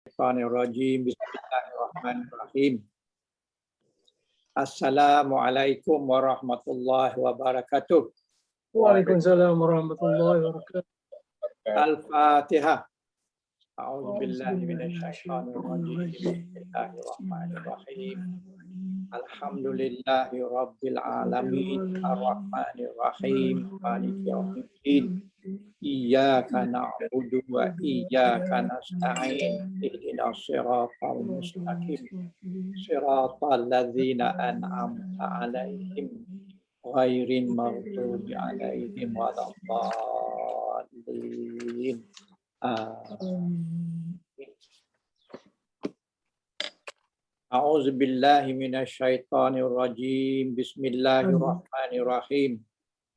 Bismillahirrahmanirrahim. Bismillahirrahmanirrahim. Assalamualaikum warahmatullahi wabarakatuh. Waalaikumsalam warahmatullahi wabarakatuh. Al-Fatihah. A'udzubillahi minasyaitonirrajim. Bismillahirrahmanirrahim. Alhamdulillahi rabbil alamin. Ar-Rahmanirrahim. Maliki yaumiddin. Iyyaka na'budu wa iyyaka nasta'in. Ihdinas siratal mustaqim. Siratal ladzina an'amta 'alaihim ghairil maghdubi 'alaihim waladdallin. A'udzu billahi minasyaitonir rajim. Bismillahirrahmanirrahim.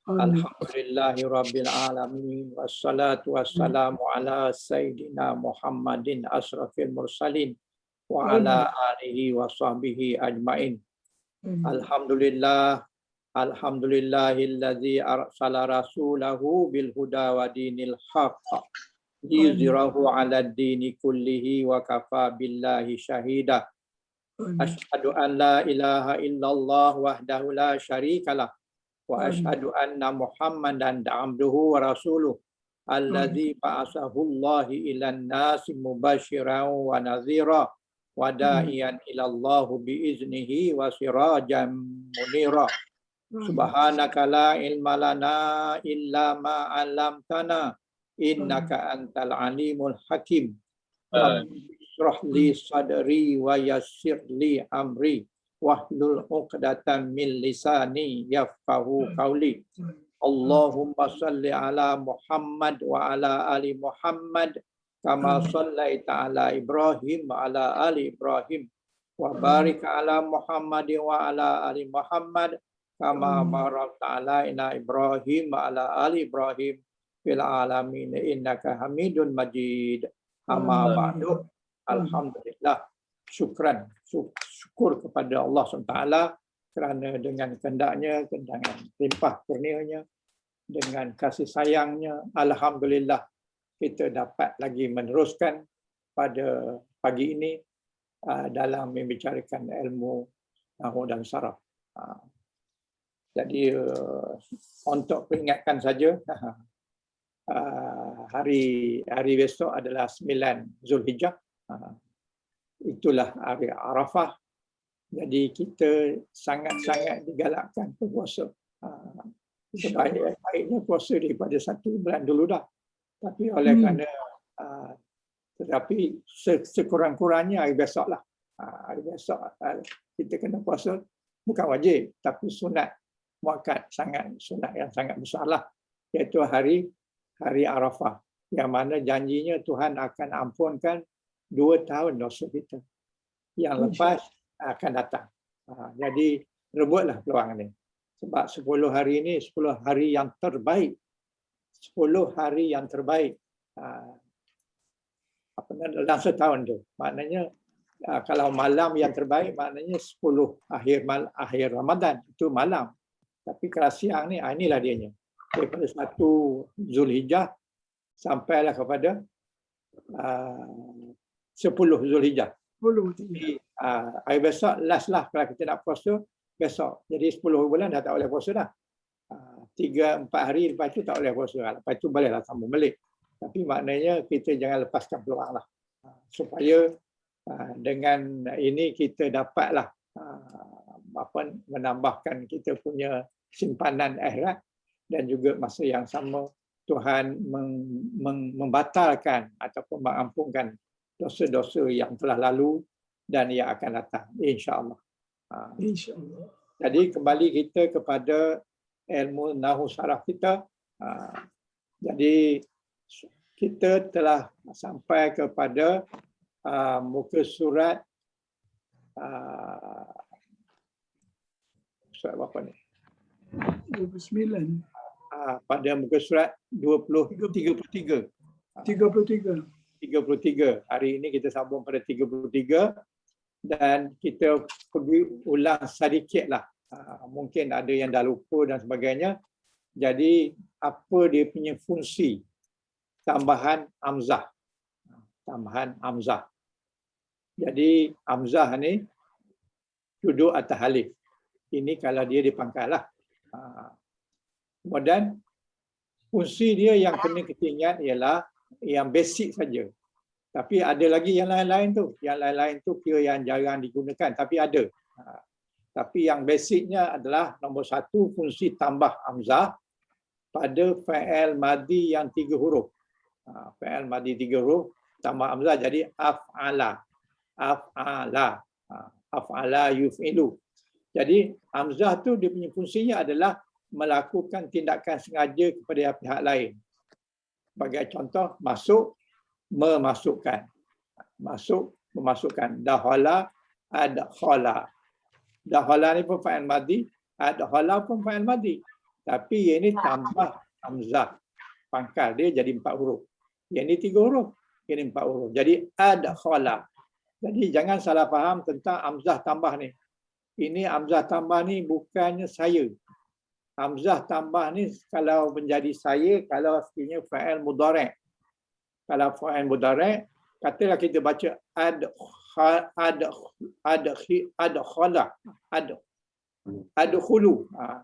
Alhamdulillahi rabbil alamin. Wassalatu wassalamu ala sayyidina Muhammadin asrafil mursalin wa ala alihi wa sahbihi ajmain. Alhamdulillah. Alhamdulillahilladzi arsala rasulahu bil huda wa dinil haqq liyuzhirahu 'ala ad-dini kullihi wa kafa billahi syahida. Asyhadu an la ilaha illallah wahdahu la syarikalah wa asyhadu anna Muhammadan abduhu wa rasuluh alladzi ba'atsahu Allahu ilan nasi mubasysyiran wa nadhira wa da'iyan ila Allah bi iznihi wa sirajan munira. Subhanaka la ilma lana illa ma 'allamtana innaka antal alimul hakim. Rabbi li sadri wa yassir li amri wahlul 'uqdatam min lisani yafqahu qawli. Allahumma shalli ala Muhammad wa ala ali Muhammad kama shallaita ala Ibrahim wa ala ali Ibrahim wa barik ala Muhammad wa ala ali Muhammad kama barakta ala Ibrahim wa ala ali Ibrahim fil alamin innaka Hamidun Majid. Amma ba'du. Alhamdulillah. Syukur kepada Allah SWT kerana dengan kehendaknya, dengan limpah kurnianya, dengan kasih sayangnya, alhamdulillah kita dapat lagi meneruskan pada pagi ini dalam membicarakan ilmu nahwu dan saraf. Jadi untuk peringatkan saja, hari besok adalah 9 Zulhijjah. Itulah hari Arafah. Jadi kita sangat-sangat digalakkan berpuasa. Sebaik-baiknya puasa daripada 1 bulan dulu dah. Tapi oleh kerana tetapi sekurang-kurangnya hari besok lah. Hari besok kita kena puasa, bukan wajib, tapi sunat muakkad, sunat yang sangat besar lah. Iaitu hari Arafah. Yang mana janjinya Tuhan akan ampunkan 2 tahun dosa kita yang lepas akan datang. Jadi rebutlah peluang ini. Sebab 10 hari ini 10 hari yang terbaik. 10 hari yang terbaik dalam setahun tu. Maknanya kalau malam yang terbaik maknanya 10 akhir Ramadan itu malam. Tapi kalau siang ni inilah dianya. Daripada 1 Zulhijjah sampailah kepada 10 Zulhijjah. Jadi, hari besok last lah kalau kita nak puasa besok. Jadi 10 bulan dah tak boleh puasa dah. 3-4 hari lepas tu tak boleh puasa. Lepas tu bolehlah sambung balik. Tapi maknanya kita jangan lepaskan peluang lah. Supaya dengan ini kita dapatlah menambahkan kita punya simpanan akhirat dan juga masa yang sama Tuhan membatalkan ataupun mengampunkan dosa-dosa yang telah lalu dan yang akan datang, insya-Allah. Insya-Allah. Jadi kembali kita kepada ilmu nahwu saraf kita. Jadi kita telah sampai kepada muka surat surat berapa ni? 29. Pada muka surat 33. 33. Hari ini kita sambung pada 33 dan kita pergi ulang sedikitlah. Mungkin ada yang dah lupa dan sebagainya. Jadi apa dia punya fungsi tambahan hamzah? Tambahan hamzah. Jadi hamzah ni duduk atas alif. Ini kalau dia di pangkal lah. Kemudian fungsi dia yang kena kita ingat ialah yang basic saja. Tapi ada lagi yang lain-lain tu. Yang lain-lain tu kira yang jarang digunakan, tapi ada. Tapi yang basicnya adalah nombor satu, fungsi tambah hamzah pada fa'il madhi yang 3 huruf. Fa'il madhi 3 huruf tambah hamzah jadi af'ala. Af'ala. Af'ala yuf'ilu. Jadi hamzah tu dia punya fungsinya adalah melakukan tindakan sengaja kepada pihak lain. Sebagai contoh, masuk, memasukkan. Masuk, memasukkan. Dakhala, adkhala. Dakhala ni pun fa'il madhi, adkhala pun fa'il madhi. Tapi yang ini tambah hamzah. Pangkal dia jadi 4 huruf. Yang ini 3 huruf, ini 4 huruf. Jadi adkhala. Jadi jangan salah faham tentang hamzah tambah ni. Ini hamzah tambah ni bukannya saya. Hamzah tambah ni kalau menjadi saya, kalau aslinya fa'il mudhari'. Kalau fa'il mudhari', katalah kita baca adkhulu.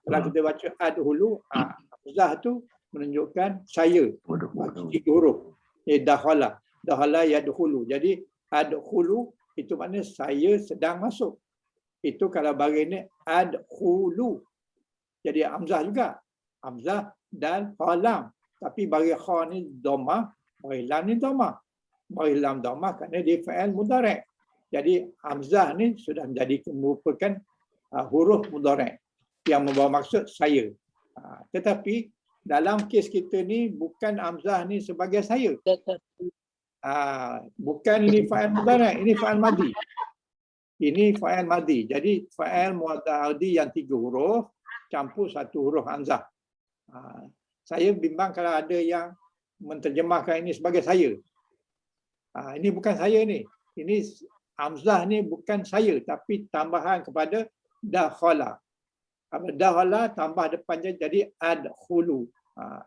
Kalau kita baca adkhulu, hamzah tu menunjukkan saya. 3 huruf. Dakhala. Dakhala yadkhulu. Jadi adkhulu itu maknanya saya sedang masuk. Itu kalau bagi ni adkhulu. Jadi hamzah juga. Hamzah dan lam. Tapi bagi kha ni dhammah, bagi lam ni dhammah. Bagi lam dhammah kerana dia fa'il mudhari'. Jadi hamzah ni sudah menjadi merupakan huruf mudhari' yang membawa maksud saya. Tetapi dalam kes kita ni bukan hamzah ni sebagai saya. Bukan ini fa'il mudhari', ini fa'il madhi. Ini fa'il madhi. Jadi fa'il mudhari yang 3 huruf campur 1 huruf hamzah. Saya bimbang kalau ada yang menterjemahkan ini sebagai saya. Ini bukan saya ni. Ini hamzah ni bukan saya tapi tambahan kepada dakhala. Dakhala tambah depannya jadi adkhulu.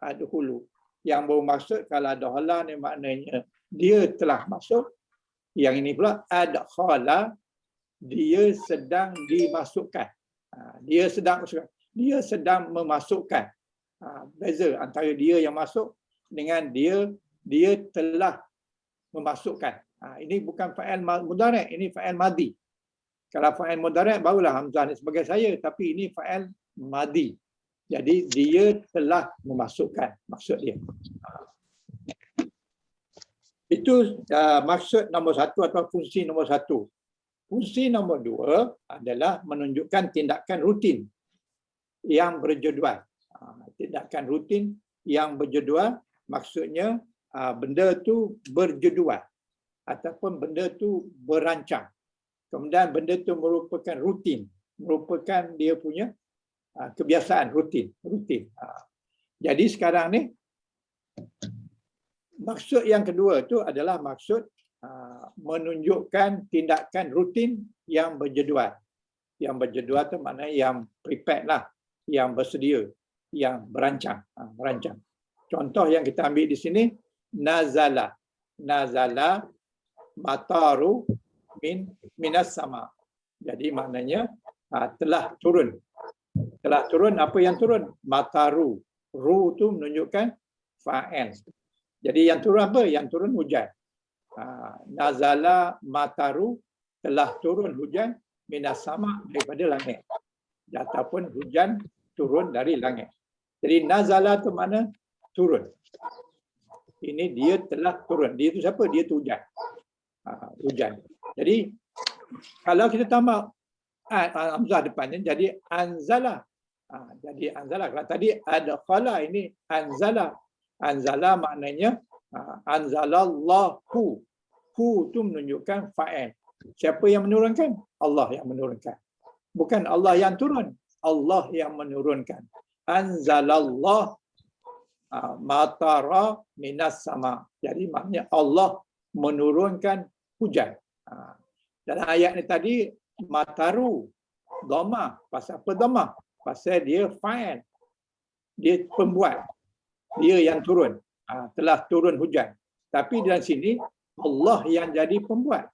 Adkhulu. Yang bermaksud kalau dakhala ni maknanya dia telah masuk. Yang ini pula adkhala, dia sedang dimasukkan. Dia sedang masukkan. Dia sedang memasukkan. Beza antara dia yang masuk dengan dia telah memasukkan. Ini bukan fa'il mudhari', ini fa'il madhi. Kalau fa'il mudhari' barulah hamzah ni sebagai saya, tapi ini fa'il madhi. Jadi dia telah memasukkan, maksud dia. Itu maksud nombor 1 atau fungsi nombor 1. Fungsi nombor 2 adalah menunjukkan tindakan rutin yang berjadual. Tindakan rutin yang berjadual maksudnya benda tu berjadual ataupun benda tu berancang. Kemudian benda tu merupakan rutin, merupakan dia punya kebiasaan rutin. Jadi sekarang ni maksud yang kedua tu adalah maksud menunjukkan tindakan rutin yang berjadual. Yang berjadual tu maknanya yang prepared lah, yang bersedia, yang berancang. Merancang. Contoh yang kita ambil di sini, nazala. Nazala mataru minas sama. Jadi maknanya telah turun. Telah turun, apa yang turun? Mataru. Ru tu menunjukkan fa'il. Jadi yang turun apa? Yang turun hujan. Nazala mataru, telah turun hujan minas sama, daripada langit. Ataupun hujan turun dari langit. Jadi nazala tu mana? Turun. Ini dia telah turun. Dia tu siapa? Dia tu hujan. Hujan. Jadi kalau kita tambah hamzah depannya jadi anzala. Jadi anzala. Kalau tadi ada khala, ini anzala. Anzala maknanya anzalallahu. Hu tu menunjukkan fa'il. Siapa yang menurunkan? Allah yang menurunkan. Bukan Allah yang turun. Allah yang menurunkan. Anzalallah matara minas sama. Jadi maknanya Allah menurunkan hujan. Dalam ayat ni tadi mataru dhamma. Pasal apa dhamma? Pasal dia fa'il. Dia pembuat. Dia yang turun. Telah turun hujan. Tapi dalam sini Allah yang jadi pembuat.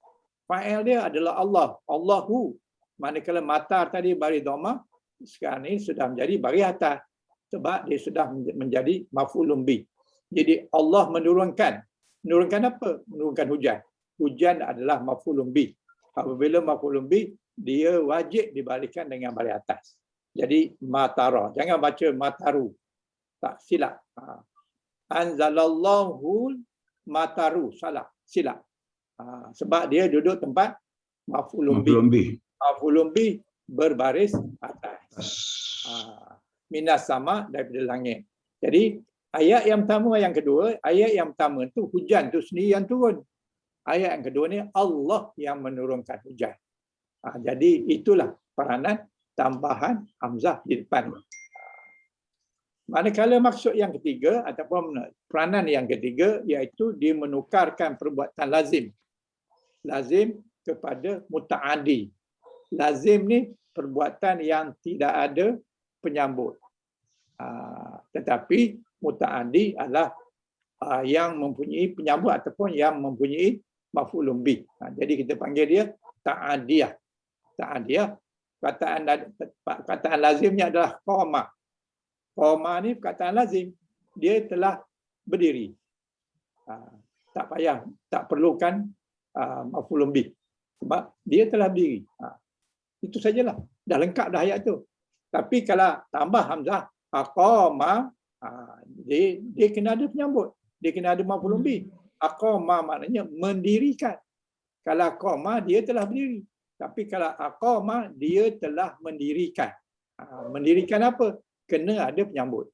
fa'il dia adalah Allah. Allahu. Manakala matar tadi bari dhamma, sekarang ini sudah menjadi bari atas. Sebab dia sudah menjadi maf'ulun bih. Jadi Allah menurunkan. Menurunkan apa? Menurunkan hujan. Hujan adalah maf'ulun bih. Apabila maf'ulun bih, dia wajib dibalikan dengan bari atas. Jadi matara. Jangan baca mataru. Tak, silap. Anzalallahu mataru. Salah. Silap. Sebab dia duduk tempat maf'ulun bih. Maf'ulun bih berbaris atas. Minas sama daripada langit. Jadi ayat yang pertama, yang kedua, ayat yang pertama tu hujan tu sendiri yang turun. Ayat yang kedua ni Allah yang menurunkan hujan. Jadi itulah peranan tambahan hamzah di depan. Manakala maksud yang ketiga ataupun peranan yang ketiga iaitu dia menukarkan perbuatan lazim. Lazim kepada muta'addi. Lazim ni perbuatan yang tidak ada penyambut. Tetapi muta'addi adalah yang mempunyai penyambut ataupun yang mempunyai maf'ulun bih. Jadi kita panggil dia ta'adiyah. Ta'adiyah, kataan lazimnya adalah qama. Qama ni perkataan lazim. Dia telah berdiri. Tak payah, tak perlukan maf'ulun bih. Sebab dia telah berdiri. Itu sajalah. Dah lengkap dah ayat tu. Tapi kalau tambah hamzah, aqama, dia kena ada penyambut. Dia kena ada maf'ulun bih. Aqama maknanya mendirikan. Kalau aqama, dia telah berdiri. Tapi kalau aqama, dia telah mendirikan. Mendirikan apa? Kena ada penyambut.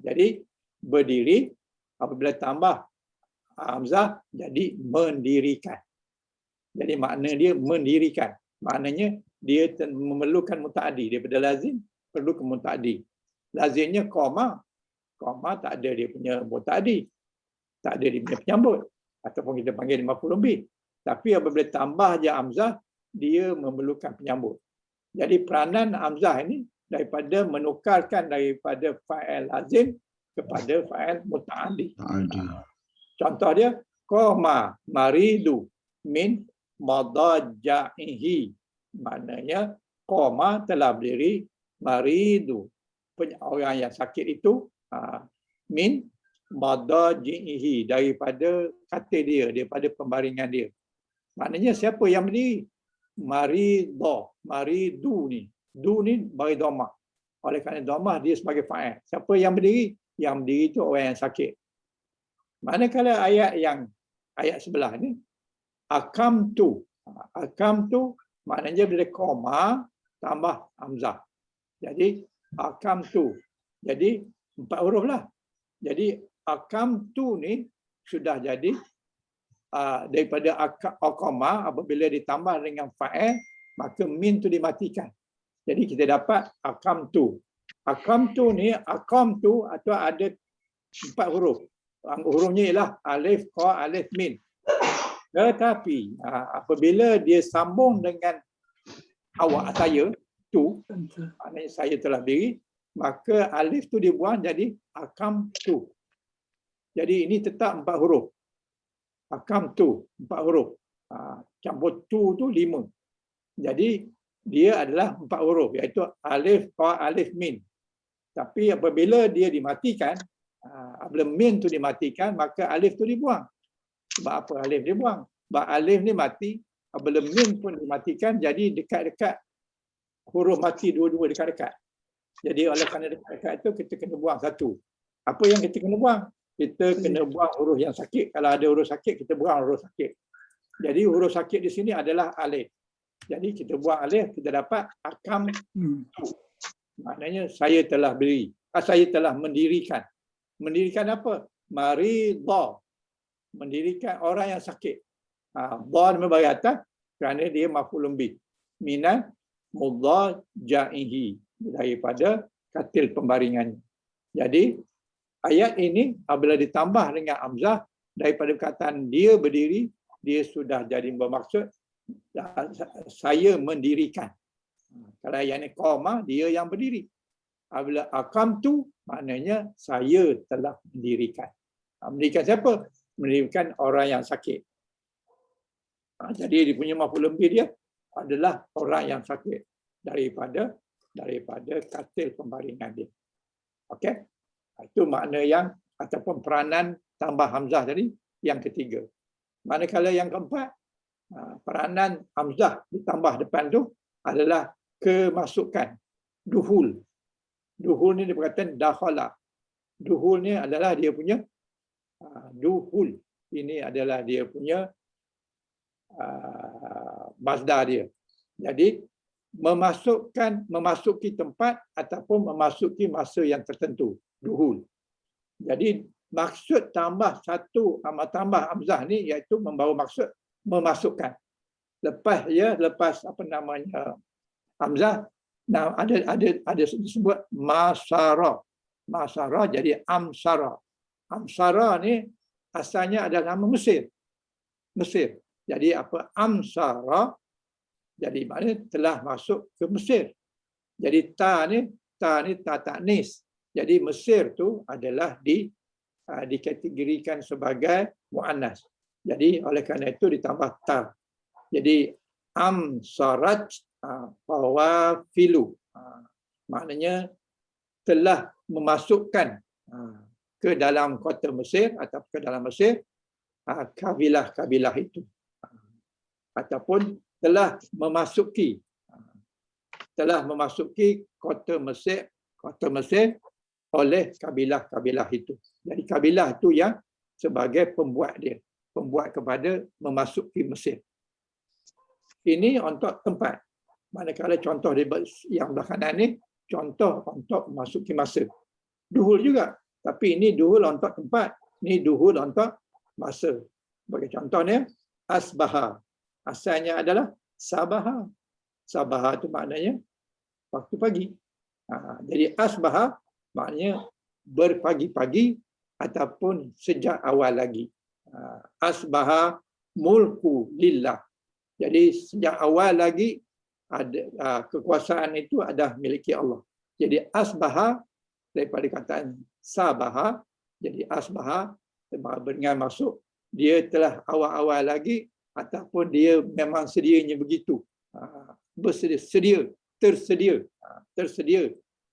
Jadi berdiri, apabila tambah hamzah, jadi mendirikan. Jadi makna dia mendirikan. Maknanya dia memerlukan muta'addi. Daripada lazim, perlu ke muta'addi. Lazimnya qama. Qama tak ada dia punya muta'addi. Tak ada dia punya penyambut. Ataupun kita panggil maf'ulun bih. Tapi apabila tambah je hamzah, dia memerlukan penyambut. Jadi peranan hamzah ini daripada menukarkan daripada fa'il lazim kepada fa'il muta'addi. Contoh dia, qama maridu min madajja'ihi. Maknanya qama telah berdiri, maridu orang yang sakit itu min madajjihi daripada katil dia, daripada pembaringan dia. Maknanya siapa yang berdiri? Maridah, maridu ni. Du ni bagi dhamma. Oleh kerana dhamma dia sebagai fa'il. Siapa yang berdiri? Yang berdiri itu orang yang sakit. Manakala ayat sebelah ni akamtu. Akamtu maknanya bila koma tambah hamzah. Jadi akamtu. Jadi 4 huruf lah. Jadi akamtu ni sudah jadi daripada akama, apabila ditambah dengan fa'il maka min tu dimatikan. Jadi kita dapat akamtu. Akamtu ni, akamtu atau ada 4 huruf. Hurufnya ialah alif, qa, alif, min. Tetapi apabila dia sambung dengan awak saya, tu, maknanya saya telah berdiri, maka alif tu dibuang jadi akamtu. Jadi ini tetap 4 huruf. Akamtu, 4 huruf. Campur tu 5. Jadi dia adalah 4 huruf, iaitu alif, qa, alif, min. Tapi apabila dia dimatikan, apabila min tu dimatikan, maka alif tu dibuang. Sebab apa alif dibuang? Sebab alif ni mati, apabila min pun dimatikan, jadi dekat-dekat huruf mati dua-dua dekat-dekat. Jadi oleh kerana dekat-dekat itu, kita kena buang satu. Apa yang kita kena buang? Kita kena buang huruf yang sakit. Kalau ada huruf sakit, kita buang huruf sakit. Jadi huruf sakit di sini adalah alif. Jadi kita buang alif, kita dapat akam tu. Maknanya saya telah berdiri. Saya telah mendirikan. Mendirikan apa? Maridah. Mendirikan orang yang sakit. Dha membagi atas kerana dia maf'ulun bih. Minan mudajja'ihi. Daripada katil pembaringannya. Jadi ayat ini apabila ditambah dengan hamzah daripada perkataan dia berdiri, dia sudah jadi bermaksud saya mendirikan. Kalau yang ini qama, dia yang berdiri. Apabila aqamtu, maknanya saya telah mendirikan. Mendirikan siapa? Mendirikan orang yang sakit. Jadi dia punya maf'ul bih dia adalah orang yang sakit daripada katil pembaringan dia. Okey. Itu makna yang ataupun peranan tambah hamzah tadi yang ketiga. Manakala yang keempat, peranan hamzah ditambah depan tu adalah kemasukan, duhul. Duhul ni dia berkata dakhala. Duhul ni adalah dia punya duhul. Ini adalah dia punya masdar dia. Jadi memasuki tempat ataupun memasuki masa yang tertentu, duhul. Jadi maksud tambah hamzah ni iaitu membawa maksud memasukkan. Lepas apa namanya hamzah, ada disebut masara. Masara jadi amsara. Amsara ni asalnya adalah nama Mesir. Jadi apa amsara? Jadi maknanya telah masuk ke Mesir. Jadi ta ni ta ta'nis. Jadi Mesir tu adalah dikategorikan sebagai muannas. Jadi oleh kerana itu ditambah ta. Jadi amsarat fawafilu. Maknanya telah memasukkan ke dalam kota Mesir atau ke dalam Mesir kabilah-kabilah itu. Ataupun telah memasuki kota Mesir oleh kabilah-kabilah itu. Jadi kabilah itu yang sebagai pembuat kepada memasuki Mesir. Ini untuk tempat. Manakala contoh yang belakangan ni contoh untuk memasuki masa. Duhul juga, tapi ini duhul untuk tempat, ini duhul untuk masa. Sebagai contohnya asbaha. Asalnya adalah sabaha. Sabaha itu maknanya waktu pagi. Jadi asbaha maknanya berpagi-pagi ataupun sejak awal lagi. Asbaha mulku lillah. Jadi sejak awal lagi ada kekuasaan itu ada miliki Allah. Jadi asbaha daripada kataan sabaha, jadi asbaha dengan maksud dia telah awal-awal lagi ataupun dia memang sedianya begitu. Tersedia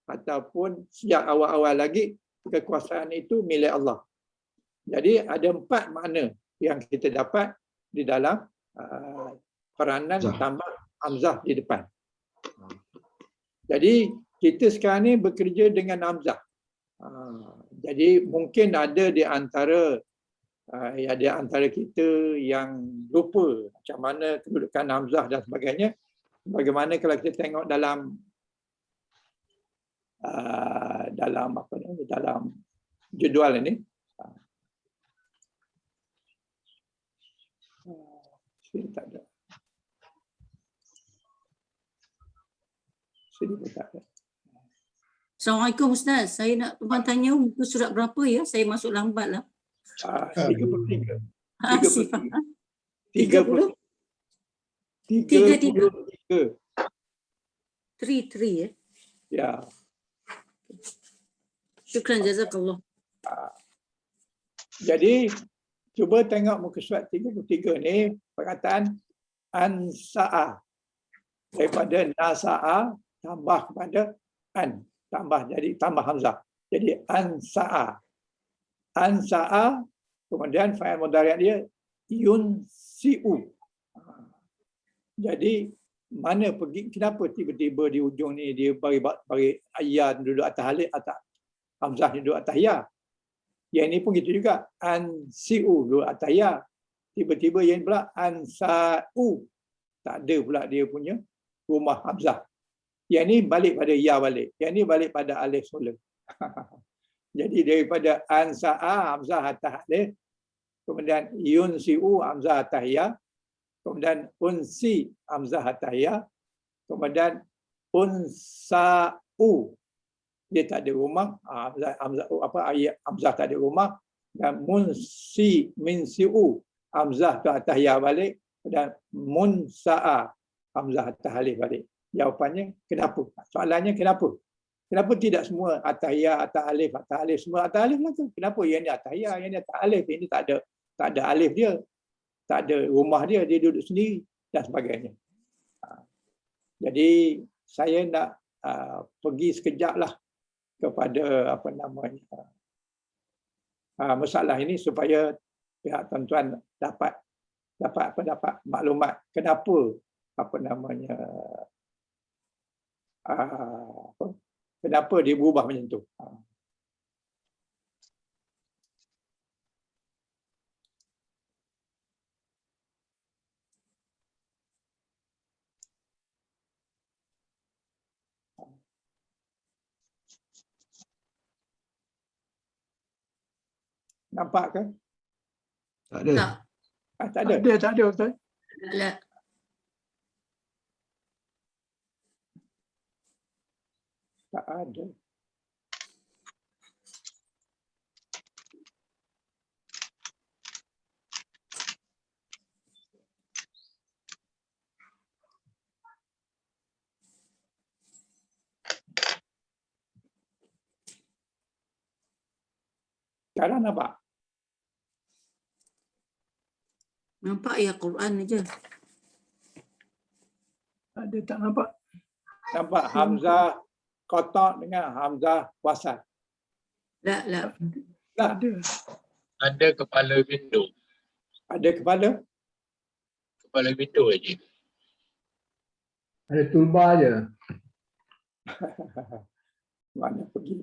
ataupun sejak awal-awal lagi kekuasaan itu milik Allah. Jadi ada 4 makna yang kita dapat di dalam peranan tambah hamzah di depan. Jadi kita sekarang ni bekerja dengan hamzah. Jadi mungkin ada di antara kita yang lupa macam mana kedudukan hamzah dan sebagainya. Bagaimana kalau kita tengok dalam jadual ini. Sini tak ada. Sini pun tak ada. Assalamualaikum Ustaz. Saya nak tuan tanya muka surat berapa ya? Saya masuk lambat lah. 33. 30? 33. 33 ya? Ya. Syukran jazakallah. Jadi cuba tengok muka surat 33 ni perkataan ansa'a. Daripada nasa'a tambah kepada an. Tambah hamzah. Jadi ansa'a. Ansa'a kemudian fa'il mudhari' dia yunsi'u. Jadi mana pergi, kenapa tiba-tiba di ujung ni dia bagi ayat duduk atas alif atau hamzah duduk atas ya. Yang ini pun gitu juga. Ansi'u duduk atas ya. Tiba-tiba yang pula ansa'u. Tak ada pula dia punya rumah hamzah. Yang ini balik pada ya balik. Yang ini balik pada alif semula. Jadi daripada ansa'a hamzah atas alif, kemudian yunsi'u hamzah atas ya, kemudian unsi hamzah atas ya, kemudian unsa'u dia tak ada rumah, hamzah tak ada rumah, dan minsi'u hamzah tu atas ya balik, dan munsa'a hamzah atas alif balik. Jawapannya kenapa? Soalannya kenapa? Kenapa tidak semua atas ya, atas alif, semua atas alif lah tu? Kenapa yang ni atas ya, yang ni atas alif, ini tak ada alif dia? tak ada rumah dia duduk sendiri dan sebagainya. Jadi saya nak pergi sekejap lah kepada apa namanya masalah ini supaya pihak tuan-tuan dapat maklumat kenapa apa namanya kenapa dia berubah macam tu. Nampak ke? Tak ada. Tak. Tak ada. Tak ada Ustaz. Tak. Tak ada. Sekarang nampak? Nampak ya Quran aja. Tak nampak. Nampak Hamzah kotak dengan Hamzah wasal. Tak. Tak Ada. Ada kepala window. ada kepala. Kepala window aja. Ada toolbar je. Mana pergi?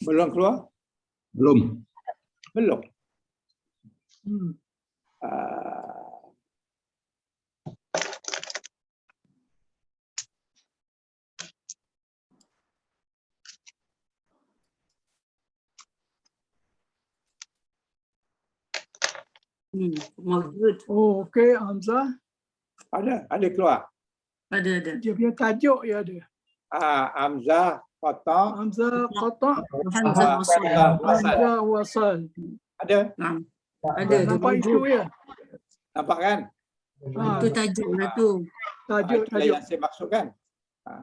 Belum keluar? Belum. Belum. Hmm. Maujud. Oh, okey. Hamzah. Ada keluar. Ada. Dia punya tajuk ya ada. Hamzah kotak. Hamzah qata', Hamzah wasal. Hamzah wasal. Ada. Ada. Nampak itu ya? Nampak kan? Itu tajuk lah tu. Tajuk. Itulah yang saya maksudkan.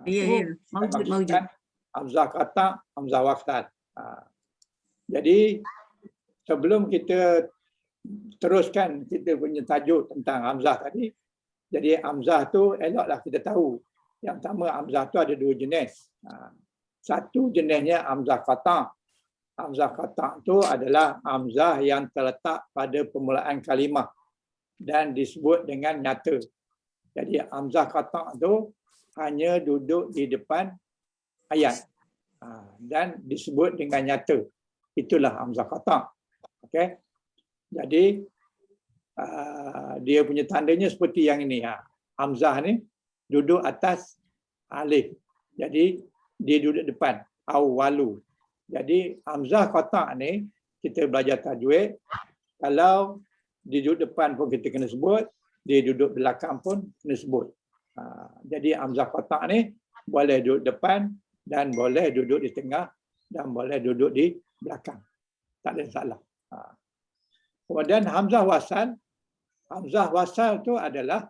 Ya. Saya Maujud. maksudkan Hamzah kotak, Hamzah wasal. Jadi sebelum kita teruskan kita punya tajuk tentang Hamzah tadi, jadi Hamzah tu eloklah kita tahu. Yang pertama Hamzah tu ada dua jenis. Satu jenisnya Hamzah qata'. Hamzah qata' tu adalah Hamzah yang terletak pada permulaan kalimah dan disebut dengan nyata. Jadi Hamzah qata' tu hanya duduk di depan ayat dan disebut dengan nyata. Itulah Hamzah qata'. Okey. Jadi dia punya tandanya seperti yang ini. Hamzah ni duduk atas alif. Jadi dia duduk depan awalu. Jadi Hamzah qata' ni kita belajar tajwid, kalau dia duduk depan pun kita kena sebut, dia duduk belakang pun kena sebut. Jadi Hamzah qata' ni boleh duduk depan dan boleh duduk di tengah dan boleh duduk di belakang. Tak ada salah. Kemudian Hamzah wasal. Hamzah wasal tu adalah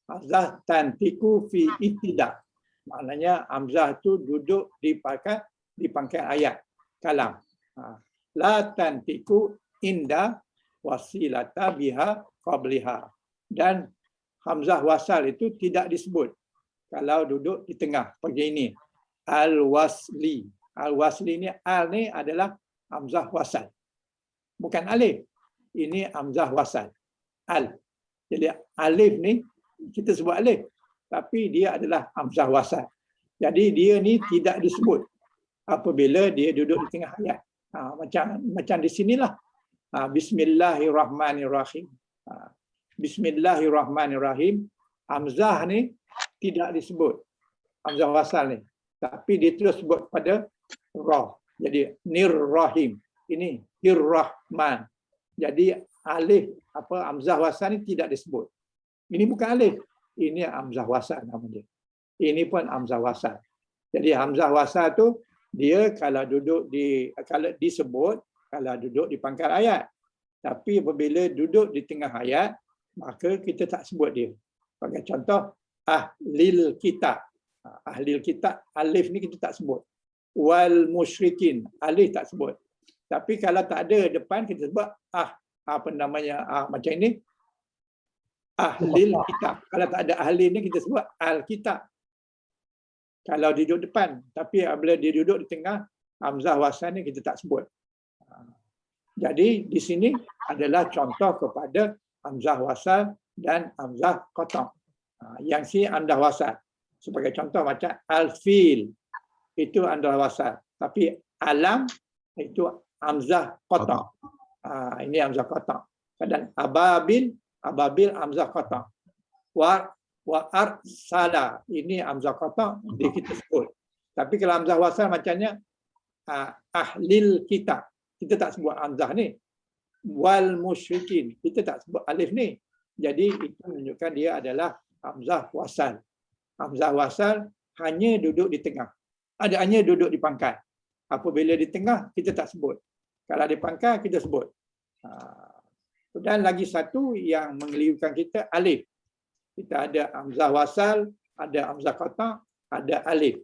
Hamzah tantiku fi ibtida. Maknanya Hamzah tu duduk di pangkal ayat kalam. La tantiku inda wasilata biha qabliha. Dan Hamzah wasal itu tidak disebut kalau duduk di tengah seperti ini. Al-wasli. Al-wasli ni, al ni adalah Hamzah wasal. Bukan alif. Ini Hamzah wasal. Al. Jadi alif ni kita sebut alif, tapi dia adalah Hamzah wasal. Jadi dia ni tidak disebut apabila dia duduk di tengah ayat. Macam di sinilah. Bismillahirrahmanirrahim. Bismillahirrahmanirrahim. Hamzah ni tidak disebut. Hamzah wasal ni. Tapi dia terus sebut pada ra. Jadi nirrahim. Ini hirrahman. Jadi alif Hamzah wasal ni tidak disebut. Ini bukan alif. Ini hamzah wasal nama dia. Ini pun hamzah wasal. Jadi hamzah wasal tu dia kalau duduk kalau disebut kalau duduk di pangkal ayat. Tapi apabila duduk di tengah ayat, maka kita tak sebut dia. Sebagai contoh, ahlil kitab. Ahlil kitab, alif ni kita tak sebut. Wal musyrikin, alif tak sebut. Tapi kalau tak ada depan, kita sebut macam ini, ahlil kitab. Kalau tak ada ahlil ni, kita sebut al-kitab. Kalau dia duduk depan. Tapi apabila dia duduk di tengah, hamzah wasal ni kita tak sebut. Jadi di sini adalah contoh kepada hamzah wasal dan hamzah qata'. Yang sini hamzah wasal. Sebagai contoh macam al-fil itu hamzah wasal. Tapi alam itu hamzah qata'. Ini hamzah qata'. Dan ababil hamzah qata'. Wa arsala ini hamzah qata' dia kita sebut. Tapi kalau hamzah wasal macamnya ahlil kitab, kita tak sebut hamzah ni. Wal musyrikin, kita tak sebut alif ni. Jadi itu menunjukkan dia adalah hamzah wasal. Hamzah wasal hanya duduk di tengah. Hanya duduk di pangkal. Apabila di tengah, kita tak sebut. Kalau di pangkal, kita sebut. Dan lagi satu yang mengelirukan kita, alif. Kita ada hamzah wasal, ada hamzah qata', ada alif.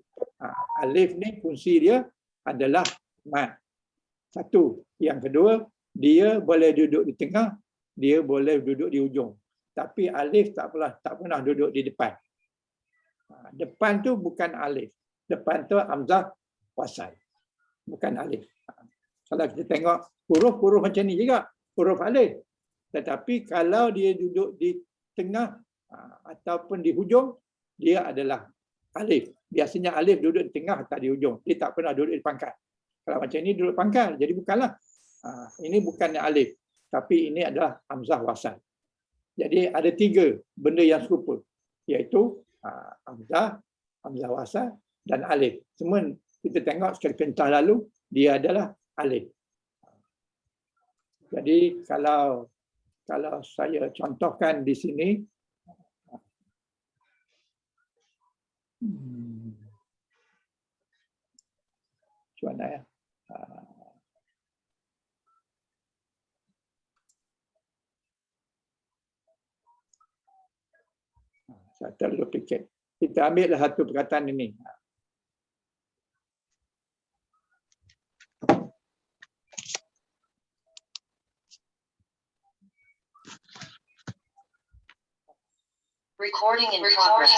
Alif ni fungsi dia adalah mad. Satu. Yang kedua, dia boleh duduk di tengah, dia boleh duduk di ujung. Tapi alif tak pernah duduk di depan. Depan tu bukan alif. Depan tu hamzah wasal. Bukan alif. Kalau kita tengok huruf macam ni juga, huruf alif. Tetapi kalau dia duduk di tengah ataupun di hujung, dia adalah alif. Biasanya alif duduk di tengah atau di hujung. Dia tak pernah duduk di pangkal. Kalau macam ini duduk pangkal, jadi bukanlah. Ini bukannya alif. Tapi ini adalah hamzah wasal. Jadi ada 3 benda yang serupa. Iaitu hamzah wasal dan alif. Semua kita tengok sekali pentah lalu, dia adalah alif. Jadi kalau saya contohkan di sini, macam mana ya? Saya terlalu fikir. Kita ambil satu perkataan ini. Recording in progress.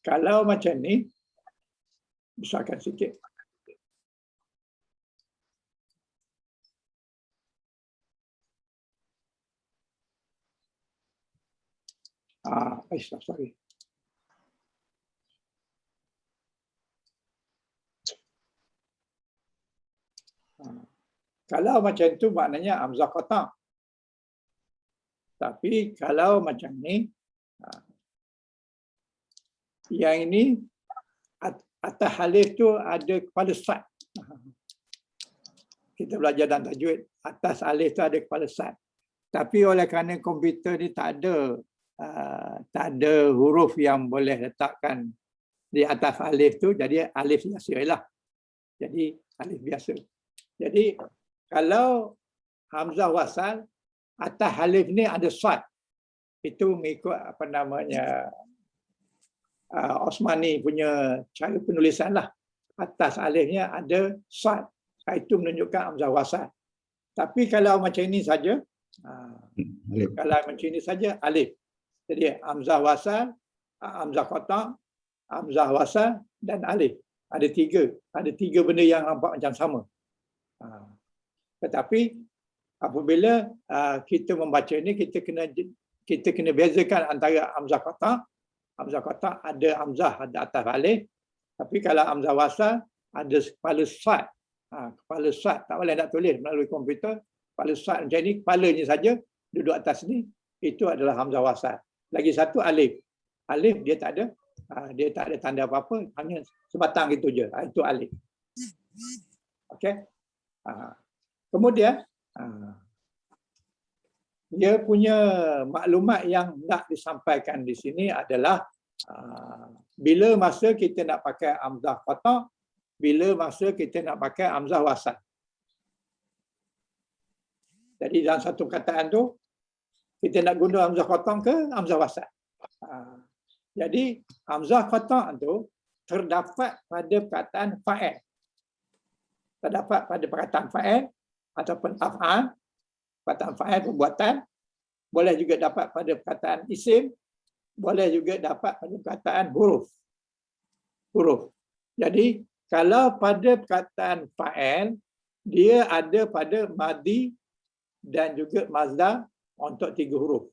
Kalau macam ni, besarkan sikit. Sorry. Kalau macam tu maknanya hamzah qata'. Tapi kalau macam ni, yang ini atas alif tu ada kepala sad. Kita belajar dalam tajwid, atas alif tu ada kepala sad. Tapi oleh kerana komputer ni tak ada huruf yang boleh letakkan di atas alif tu, jadi alif biasa lah. Jadi alif biasa. Jadi kalau hamzah wasal, atas alif ni ada sad. Itu mengikut apa namanya Osmani punya cara penulisan lah. Atas alifnya ada sad. Itu menunjukkan hamzah wasal. Tapi kalau macam ini saja, kalau macam ini saja alif. Jadi hamzah wasal, hamzah qata', hamzah wasal dan alif. Ada 3 benda yang nampak macam sama. Tetapi apabila kita membaca ini, kita kena bezakan antara hamzah qata'. Hamzah qata' ada hamzah ada atas alif. Tapi kalau hamzah wasal ada kepala sad. Kepala sad tak boleh nak tulis melalui komputer. Kepala sad macam ni, kepalanya saja duduk atas ni, itu adalah hamzah wasal. Lagi satu alif. Alif dia tak ada tanda apa-apa, hanya sebatang itu je. Itu alif. Okey. Kemudian dia punya maklumat yang nak disampaikan di sini adalah bila masa kita nak pakai hamzah qata', bila masa kita nak pakai hamzah wasal. Jadi dalam satu kataan tu kita nak guna hamzah qata' ke hamzah wasal. Jadi hamzah qata' tu terdapat pada perkataan fa'il. Terdapat pada perkataan fa'il ataupun af'al, perkataan fa'il perbuatan, boleh juga dapat pada perkataan isim, boleh juga dapat pada perkataan huruf. Huruf. Jadi kalau pada perkataan fa'il, dia ada pada madhi dan juga mazda untuk 3 huruf.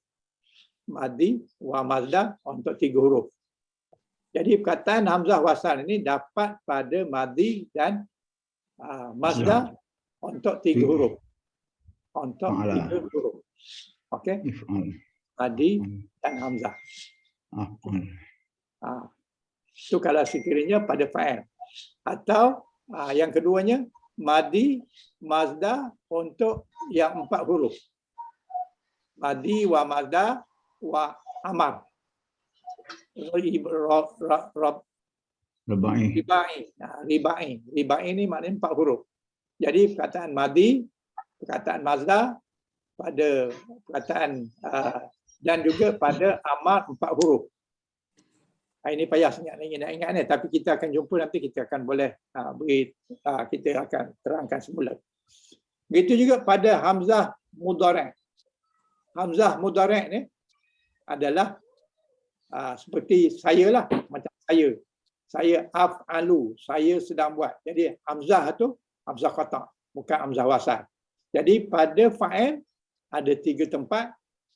Madhi wa mazda untuk 3 huruf. Jadi perkataan hamzah wasal ini dapat pada madhi dan mazda untuk 3 huruf. Untuk 3 huruf. Okey? Madhi dan hamzah. Itu kalau sekiranya pada fa'il. Atau yang keduanya madhi, mazda untuk yang 4 huruf. Madhi wa mazda wa amar. Ribai ni maknanya 4 huruf. Jadi perkataan madhi, perkataan mazda pada perkataan dan juga pada amar 4 huruf. Ini payah sangat nak ingat ni, tapi kita akan jumpa nanti, kita akan boleh kita akan terangkan semula. Begitu juga pada hamzah mudhari'. Hamzah mudhari' ni adalah seperti saya lah, macam saya. Saya af'alu, saya sedang buat. Jadi hamzah tu hamzah qata', bukan hamzah wasal. Jadi pada fa'il ada 3 tempat.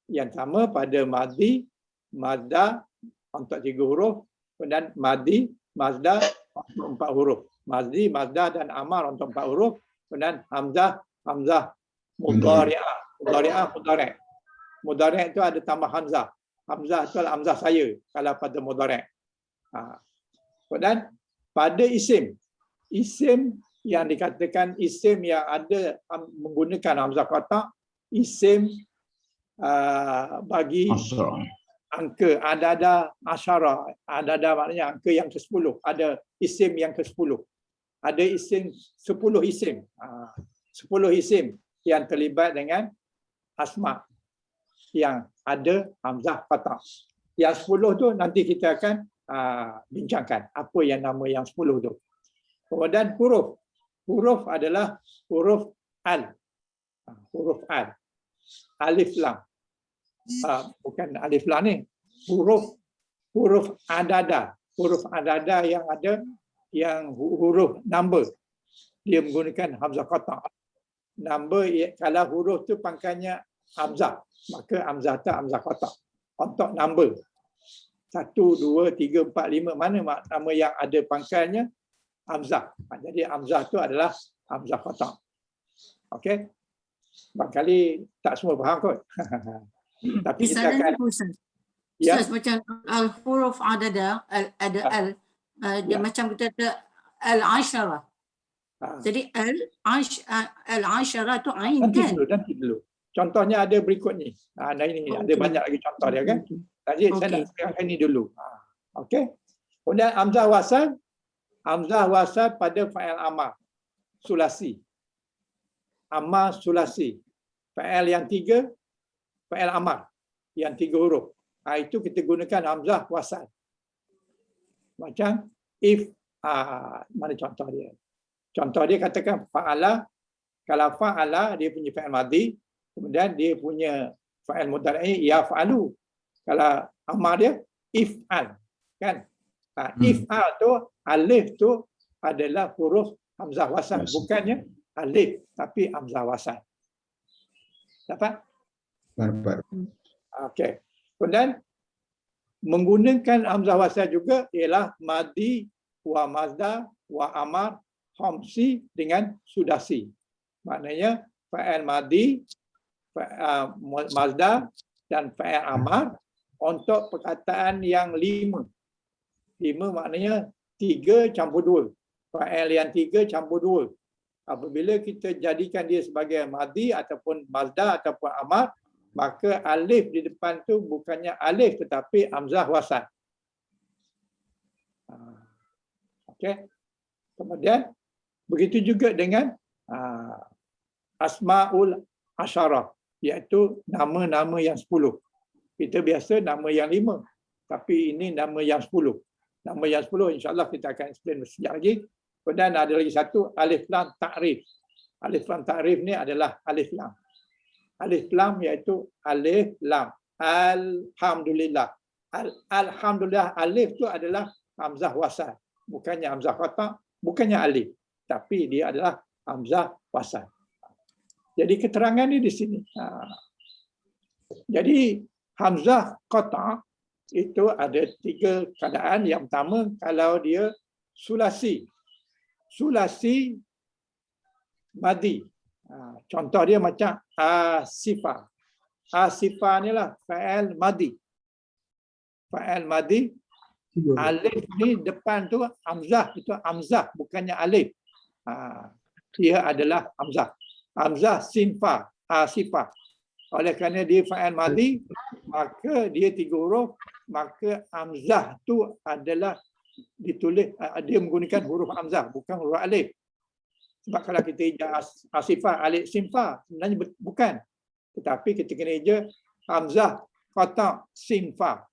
Yang sama pada madhi, mazda untuk 3 huruf, dan madhi, mazda untuk 4 huruf. Madhi, mazda dan amar untuk 4 huruf, dan hamzah mudhari'ah. Mudhari'. Mudhari' itu ada tambah hamzah. Hamzah itu adalah hamzah saya kalau pada mudhari'. Dan pada isim yang dikatakan isim yang ada menggunakan hamzah qata', isim bagi angka ada asyara, ada maknanya angka yang ke-10, ada isim yang ke-10, ada isim 10 isim, 10 isim yang terlibat dengan asma yang ada hamzah qata'. Yang 10 tu nanti kita akan bincangkan apa yang nama yang 10 tu. Kemudian huruf adalah huruf al. Huruf al. Alif lam. Bukan alif lam ni. Huruf adada. Huruf adada yang ada yang huruf number. Dia menggunakan hamzah qata'. Number kalau huruf tu pangkalnya hamzah, maka hamzah tu hamzah qata'. Untuk number 1, 2, 3, 4, 5 mana nama yang ada pangkalnya hamzah. Jadi hamzah tu adalah hamzah qata'. Okey. Barangkali tak semua faham kot. Tapi kita akan Ustaz, macam al-huruf adada, dia macam kita ada al-asyara. Jadi al-asyara tu ain kan? Nanti dulu. Contohnya ada berikut ni. Ini ada banyak lagi contoh dia kan. Jadi saya nak terangkan ini dulu. Okey. Kemudian hamzah wasal pada fa'il amar sulasi. Amar sulasi. Fa'il yang 3, fa'il amar yang 3 huruf. Itu kita gunakan hamzah wasal. Macam if, mana contoh dia? Contoh dia katakan fa'ala. Kalau fa'ala dia punya fa'il madhi, kemudian dia punya fa'il mudhari' yaf'alu. Kalau amar dia if'al, kan? If'al tu alif tu adalah huruf hamzah wasal, bukannya alif tapi hamzah wasal. Dapat? Dapat. Okey. Kemudian menggunakan hamzah wasal juga ialah madhi wa mazda wa amar khamsi dengan sudasi. Maknanya fa'il madhi, mazda dan fa'il amar untuk perkataan yang 5. 5 maknanya 3 campur 2. Fa'il yang 3 campur 2. Apabila kita jadikan dia sebagai madhi ataupun mazda ataupun amar, maka alif di depan tu bukannya alif tetapi hamzah wasal. Okey. Kemudian begitu juga dengan asmaul asyarah, iaitu nama-nama yang 10. Kita biasa nama yang 5, tapi ini nama yang 10. Nama yang 10 insya-Allah kita akan explain sekejap lagi. Kemudian ada lagi satu alif lam ta'rif. Alif lam ta'rif ni adalah alif lam. Alif lam iaitu alif lam. Alhamdulillah. Alhamdulillah, alif tu adalah hamzah wasal. Bukannya hamzah qata', bukannya alif. Tapi dia adalah hamzah wasal. Jadi keterangan ni di sini. Jadi hamzah qata' itu ada 3 keadaan. Yang pertama, kalau dia sulasi. Sulasi madi. Contoh dia macam asifah. Asifah ni lah fa'il madi. Fa'il madi, alif ni depan tu hamzah, itu hamzah bukannya alif. Dia adalah hamzah. Hamzah sinfa, asifah. Oleh kerana dia fa'il madi, maka dia 3 huruf, maka hamzah tu adalah ditulis, dia menggunakan huruf hamzah, bukan huruf alif. Sebab kalau kita hijau asifah, alif sinfa, sebenarnya bukan. Tetapi kita kena hijau hamzah qata' sinfa.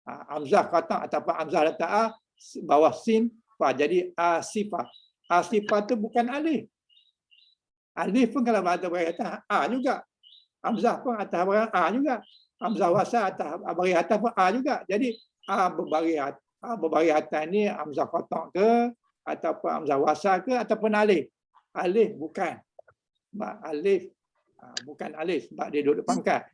Hamzah qata' ataupun hamzah letak a bawah sin fa, jadi asifah. Asifah tu bukan alif. Alif pun kalau ada baris atas a juga. Hamzah pun atas baris a juga. Hamzah wasal atas baris atas pun a juga. Jadi a berbaris atas ni hamzah qata' ke ataupun hamzah wasal ke ataupun alif. Alif bukan. Sebab alif bukan alif sebab dia duduk pangkat.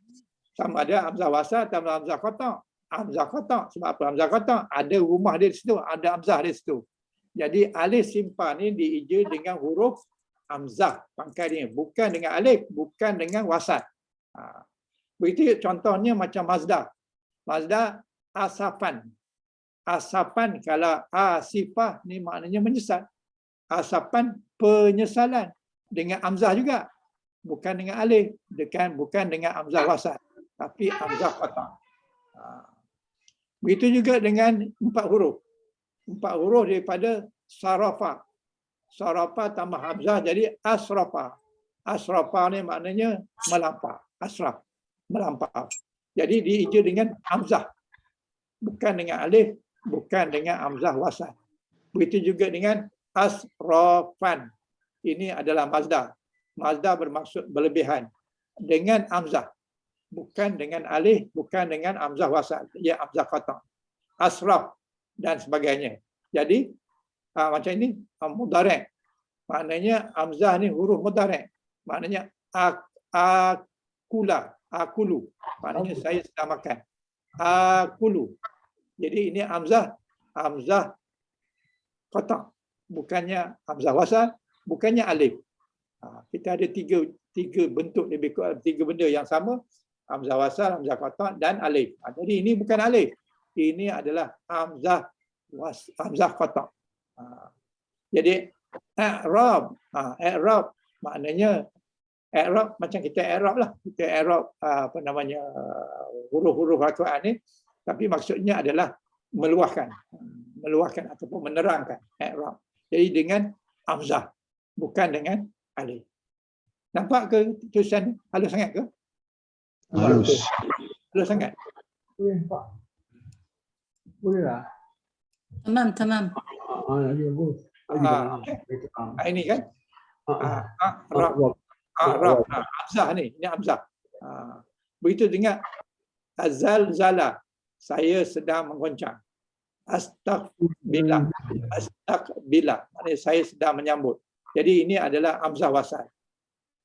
Sama ada hamzah wasal atau hamzah qata'. Hamzah qata', sebab apa hamzah qata'? Ada rumah dia di situ, ada hamzah di situ. Jadi alif simpan ni diija dengan huruf hamzah pangkat dia, bukan dengan alif, bukan dengan wasal. Begitu contohnya macam Mazda. Mazda asafan. Asafan kalau asifah ni maknanya menyesal. Asafan penyesalan dengan hamzah juga. Bukan dengan alif, bukan dengan hamzah wasal, tapi hamzah qata'. Begitu juga dengan 4 huruf. 4 huruf daripada sarafa. Sarafa tambah hamzah jadi asrafa. Asrafa ni maknanya melampau. Asraf, melampau. Jadi diija dengan hamzah. Bukan dengan alif, bukan dengan hamzah wasal. Begitu juga dengan asrafan. Ini adalah mazda. Mazda bermaksud berlebihan. Dengan hamzah. Bukan dengan alif, bukan dengan hamzah wasal. Ya hamzah qata'. Asraf dan sebagainya. Jadi macam ini mudhari'. Maknanya hamzah ni huruf mudhari'. Maknanya akula, akulu. Maknanya saya sedang makan. Akulu. Jadi ini hamzah qata'. Bukannya hamzah wasal, bukannya alif. Kita ada tiga bentuk lebih kurang, 3 benda yang sama. Hamzah wasal, hamzah qata' dan alif. Jadi ini bukan alif. Ini adalah hamzah qata'. Jadi i'rab, i'rab maknanya i'rab macam kita i'rab lah. Kita i'rab huruf-huruf Al-Quran ni, tapi maksudnya adalah meluahkan ataupun menerangkan i'rab. Jadi dengan hamzah, bukan dengan alif. Nampak ke tulisan halus sangat ke? Halus. Halus sangat. Boleh Pak. Boleh lah. Tamam. Ini kan? Arab. Hamzah ni. Ini hamzah. Begitu dengan azalzala. Saya sedang menggoncang. Astagbillah. Astagbillah. Maksudnya saya sedang menyambut. Jadi ini adalah hamzah wasal.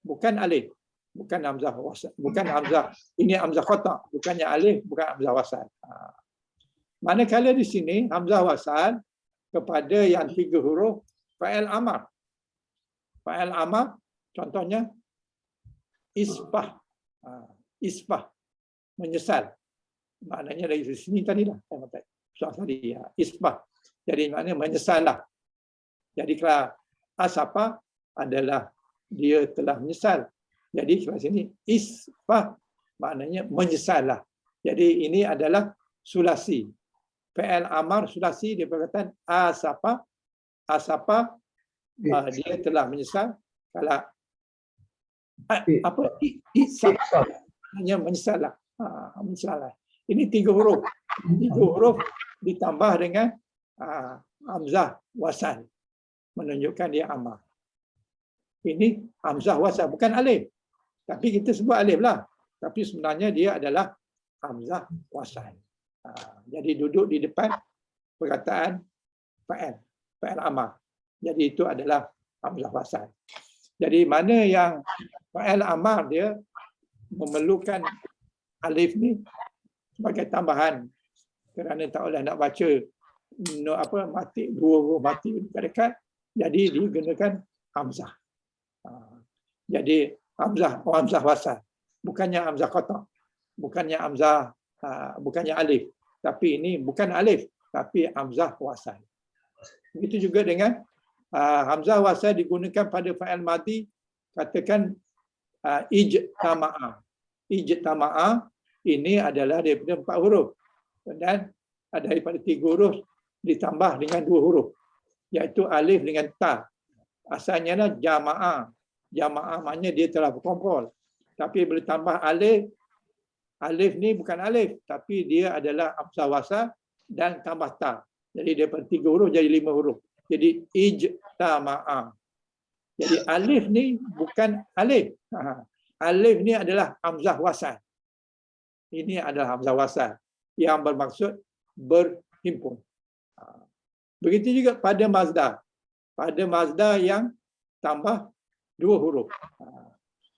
Bukan alif. Bukan hamzah wasal. Bukan hamzah. Ini hamzah qata'. Bukannya alif, bukan hamzah wasal. Manakala di sini hamzah wasal kepada yang 3 huruf fa'il amar. Fa'il amar contohnya isbah. Isbah menyesal. Maknanya dari sini tadi dah saya kata. Soal tadi isbah. Jadi maknanya menyesallah. Jadi kalau asapa adalah dia telah menyesal. Jadi kat sini isbah maknanya menyesal lah. Jadi ini adalah sulasi. Fi'il amar sulasi dia berkata asafa dia telah menyesal. Kalau apa isap hanya menyesal lah. Menyesal lah. Ini 3 huruf. 3 huruf ditambah dengan hamzah wasal menunjukkan dia amar. Ini hamzah wasal bukan alif. Tapi kita sebut alif lah. Tapi sebenarnya dia adalah hamzah wasal. Jadi duduk di depan perkataan fa'il amar. Jadi itu adalah hamzah wasal. Jadi mana yang fa'il amar dia memerlukan alif ni sebagai tambahan kerana tak boleh nak baca mati 2 huruf mati dekat, jadi digunakan hamzah. Jadi hamzah wasal, bukannya hamzah qata', bukannya hamzah bukannya alif, tapi ini bukan alif tapi hamzah wasal. Begitu juga dengan hamzah wasal digunakan pada fa'il madhi, katakan ijtama'a. Ijtama'a ini adalah daripada 4 huruf dan daripada 3 huruf ditambah dengan 2 huruf, iaitu alif dengan ta. Asalnya lah jama'ah. Jama'ah maknanya dia telah berkumpul. Tapi bila tambah alif, alif ni bukan alif, tapi dia adalah hamzah wasal dan tambah ta. Jadi daripada 3 huruf jadi 5 huruf. Jadi ijtama'ah. Jadi alif ni bukan alif. Alif ni adalah hamzah wasal. Ini adalah hamzah wasal yang bermaksud berhimpun. Begitu juga pada mazdar. Pada mazdar yang tambah 2 huruf.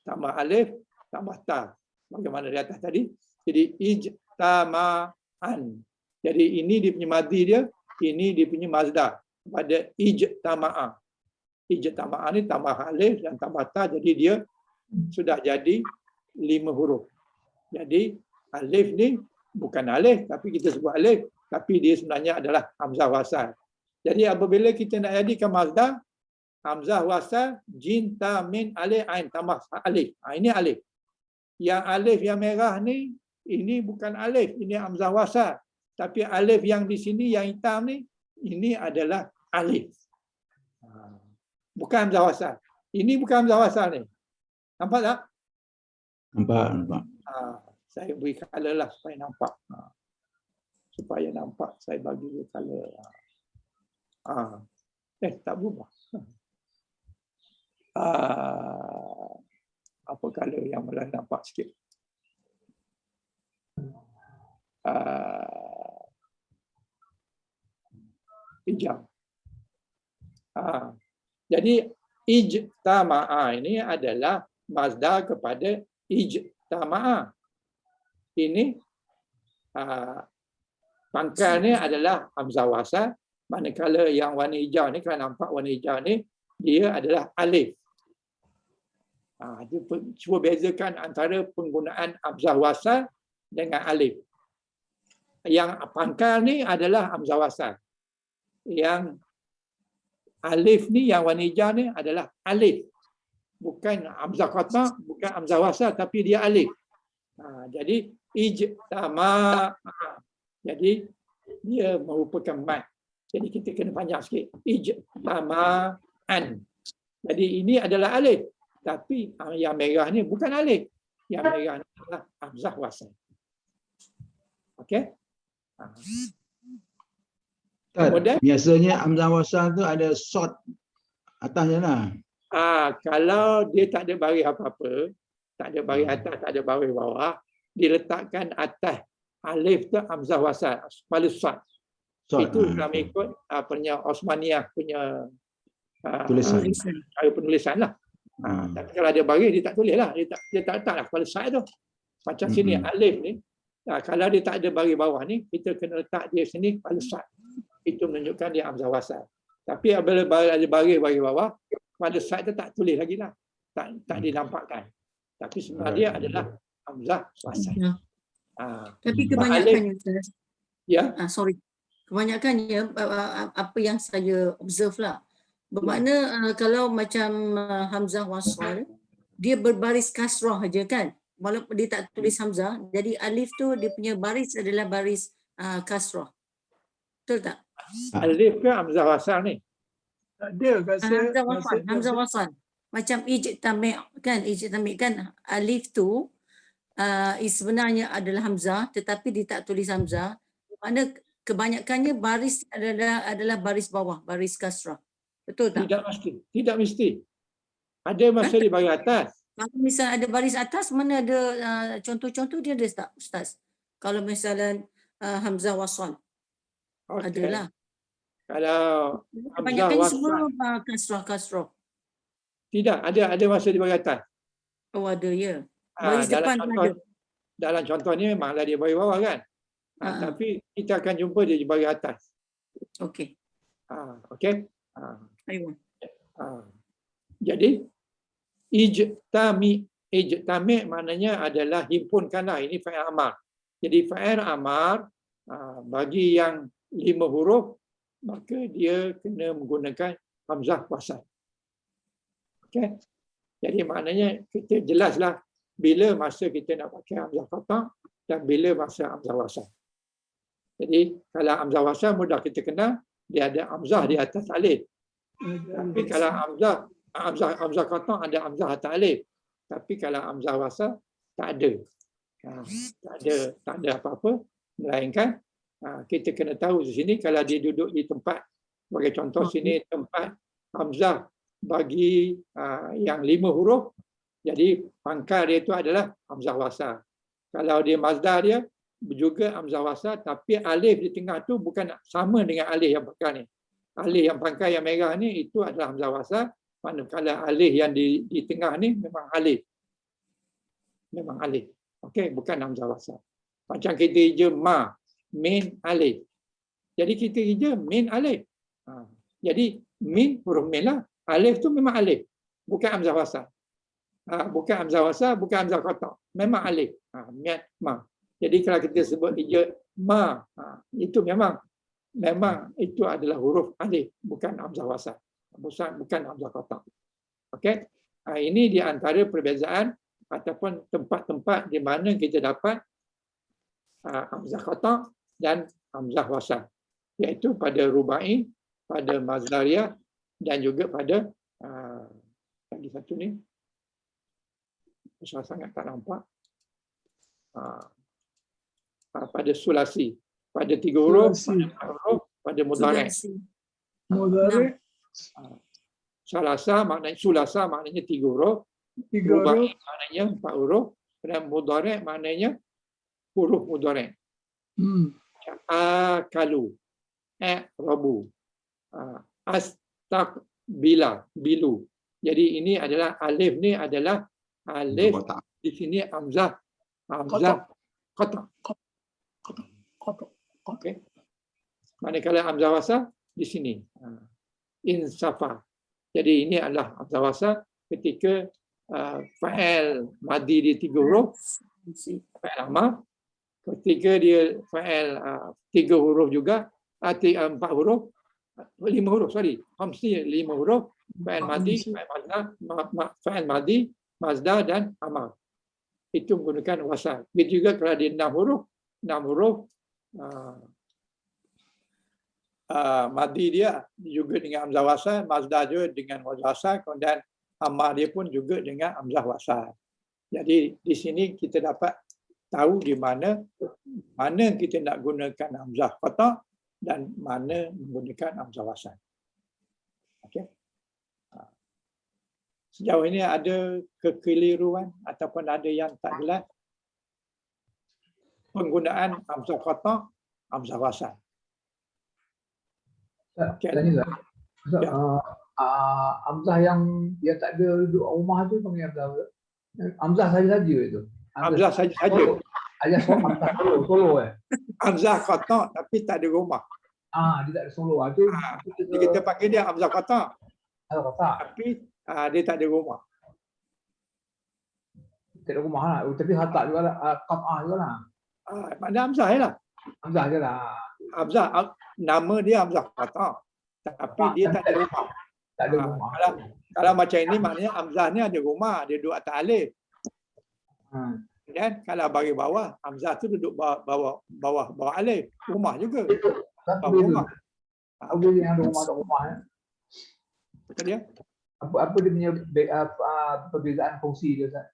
Tambah alif, tambah ta. Bagaimana di atas tadi. Jadi ijtama'an. Jadi ini dia punya madhi dia, ini dia punya mazdar. Pada ijtama'ah. Ijtama'ah ni tambah alif dan tambah ta, jadi dia sudah jadi 5 huruf. Jadi alif ni bukan alif, tapi kita sebut alif, tapi dia sebenarnya adalah hamzah wasal. Jadi apabila kita nak jadikan mazdar, hamzah wasal, jim, ta, min, alif, ain, tambah alif. Ini alif. Yang alif yang merah ni, ini bukan alif, ini hamzah wasal. Tapi alif yang di sini, yang hitam ni, ini adalah alif. Bukan hamzah wasal. Ini bukan hamzah wasal ni. Nampak tak? Nampak. Saya beri color lah supaya nampak. Supaya nampak, saya bagi dia color. Tak berubah. Apa color yang boleh nampak sikit? Hijau. Jadi ijtama'a ini adalah mazdar kepada ijtama'a. Ini pangkal ni adalah hamzah wasal, manakala yang warna hijau ni, kalau nampak warna hijau ni, dia adalah alif. Cuba bezakan antara penggunaan hamzah wasal dengan alif. Yang pangkal ni adalah hamzah wasal. Yang alif ni, yang warna hijau ni adalah alif. Bukan hamzah qata', bukan hamzah wasal, tapi dia alif. Jadi ijtama'. Jadi dia merupakan mat. Jadi kita kena panjang sikit. Ijtama'an. Jadi ini adalah alif. Tapi yang merah ni bukan alif. Yang merah ni adalah hamzah wasal. Okey? Biasanya hamzah wasal tu ada short atasnya lah. Kalau dia tak ada baris apa-apa, tak ada baris atas, tak ada baris bawah, diletakkan atas alif tu hamzah wasal, kepala short. Itu dalam ikut Osmaniyah punya penulisan lah. Tapi kalau ada baris, dia tak tulis lah. Dia tak letak lah kepala short tu. Macam sini alif ni, kalau dia tak ada baris bawah ni, kita kena letak dia sini kepala short. Itu menunjukkan dia hamzah wasal. Tapi apabila ada baris bawah, kepala short tu tak tulis lagi lah. Tak dinampakkan. Tapi sebenarnya dia adalah hamzah wasal. Tapi kebanyakannya, kebanyakannya apa yang saya observe lah, bermakna kalau macam hamzah wasal, dia berbaris kasrah aja kan. walaupun dia tak tulis hamzah, jadi alif tu dia punya baris adalah baris kasrah. Betul tak? Alif ke hamzah wasal ni? Ada Hamzah wasal. Macam ijtami' kan, alif tu sebenarnya adalah hamzah tetapi dia tak tulis hamzah. Mana kebanyakannya baris adalah baris bawah, baris kasrah. Betul tak? Tidak mesti. Ada masa di bahagian atas. Kalau misalnya ada baris atas, mana ada contoh-contoh dia ada tak, Ustaz? Kalau misalnya hamzah wasal. Okey. Adalah. Kalau hamzah Kebanyakan wasal. semua kasrah. Tidak, ada masa di bahagian atas. Oh, ada ya. Ah, Baris depan pun ada. dalam contohnya memanglah dia bahagian bawah kan. Tapi kita akan jumpa dia di bahagian atas. Okey. Okey. Ayuh. Jadi ijtami maknanya adalah himpunkanlah. Ini fa'il amar. Jadi fa'il amar bagi yang 5 huruf maka dia kena menggunakan hamzah wasal. Okey. Jadi maknanya kita jelaslah bila masa kita nak pakai hamzah qata' dan bila masa hamzah wasal. Jadi kalau hamzah wasal mudah kita kenal, dia ada hamzah di atas alif. Tapi kalau hamzah qata' ada hamzah atas alif. Tapi kalau hamzah wasal tak ada. Tak ada apa-apa, melainkan kita kena tahu di sini kalau dia duduk di tempat, sebagai contoh sini tempat hamzah bagi yang 5 huruf, jadi pangkal dia itu adalah hamzah wasal. Kalau dia mazdar dia juga hamzah wasal, tapi alif di tengah tu bukan sama dengan alif yang pangkal ni. Alif yang pangkal yang merah ni itu adalah hamzah wasal, manakala alif yang di tengah ni memang alif. Memang alif. Okey, bukan hamzah wasal. Macam kita hija ma, min alif. Jadi kita hija min alif. Jadi min huruf min lah. Alif tu memang alif. Bukan hamzah wasal. Bukan hamzah wasal, bukan hamzah qata'. Memang alif. Ma. Jadi kalau kita sebut hija ma, itu memang itu adalah huruf alif, bukan hamzah wasal. Bukan hamzah qata'. Okey. Ini di antara perbezaan ataupun tempat-tempat di mana kita dapat hamzah qata' dan hamzah wasal, iaitu pada rubai, pada mazdariyah dan juga pada lagi satu ni susah sangat tak nampak, pada sulasi, pada 3 huruf, pada 4 huruf, pada mudhari'. Sulasa maknanya 3 huruf, rubai maknanya 4 huruf, dan mudhari' maknanya huruf mudhari'. Akalu, rabu, astaqbila, bilu. Jadi ini adalah alif ni adalah alif di sini hamzah qata'. Okey. Manakala hamzah wasal di sini insafa. Jadi ini adalah hamzah wasal ketika fa'il madhi di 3 huruf, fa'il amar. Ketika dia fa'il 3 huruf juga, 4 huruf, 5 huruf, hamsi 5 huruf, fa'il madhi, fa'il madhi, mazdar dan amar. Itu menggunakan wasal. Begitu juga kalau dia 6 huruf, madhi dia juga dengan hamzah wasal, mazdar juga dengan wasal, dan amar dia pun juga dengan hamzah wasal. Jadi di sini kita dapat tahu di mana kita nak gunakan hamzah qata' dan mana menggunakan hamzah wasal. Okey. Sejauh ini ada kekeliruan ataupun ada yang tak jelas penggunaan hamzah qata', hamzah wasal. Okay. Hamzah yang dia tak ada duduk rumah tu panggil hamzah apa? Hamzah saja itu. Hamzah saja. Alias hamzah solo Hamzah qata' tapi tak ada rumah. Dia tak ada solo. Itu kita panggil dia hamzah qata'. Tapi dia tak ada rumah. Tak ada rumah lah. Tapi hatak juga lah. Qat'ah juga lah. Maknanya hamzah lah. Hamzah je lah. Hamzah, nama dia hamzah qata'. Tapi dia tak ada rumah. Tak ada rumah. Kalau macam ini maknanya hamzah ni ada rumah. Dia duduk atas alif. Dan kalau bagi bawah, hamzah tu duduk bawah alif. Rumah juga. Satu Bawah beza. rumah. Apa beza yang ada rumah tak rumah? Kata dia, Apa dia punya perbezaan fungsi dia, Ustaz?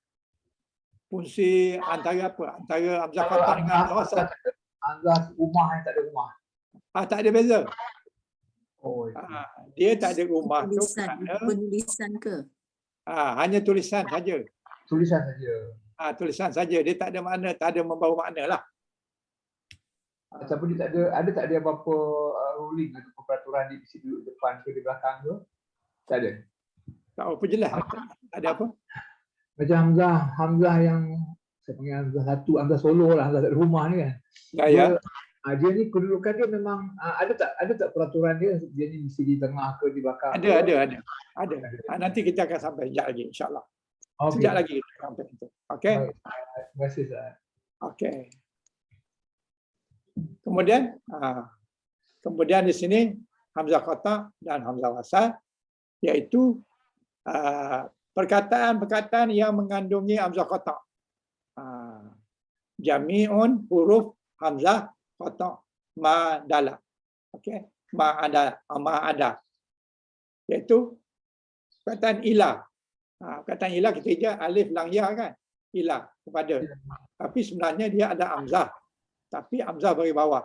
fungsi antara apa? Antara hamzah qata dengan hamzah wasal. Hamzah rumah yang tak ada rumah. Tak ada beza. Oh, Dia tak ada rumah tu Penulisan, kerana penulisan ke? hanya tulisan saja. tulisan saja. Tulisan saja. Dia tak ada makna, tak ada membawa makna lah. Ataupun dia tak ada apa-apa ruling atau peraturan di sisi duduk depan ke di belakang ke? Tak ada. Tak apa jelas. Tak ada apa. Macam Hamzah yang saya panggil Hamzah satu, Hamzah solo lah, Hamzah tak ada rumah ni kan. Ya. Dia ni kedudukan dia memang ada tak peraturan dia ni mesti di tengah ke di belakang? Ada. Nanti kita akan sampai sekejap lagi insya-Allah. Sekejap lagi kita sampai itu. Okey. Terima kasih, Ustaz. Okey. Kemudian di sini hamzah qata dan hamzah wasal, iaitu perkataan-perkataan yang mengandungi hamzah qata. Jami'un huruf hamzah qata ma dala. Okey, ma ada. Iaitu perkataan ila. Perkataan ila kita je alif lam ya kan? Ila kepada. Tapi sebenarnya dia ada hamzah. Tapi hamzah bagi bawah.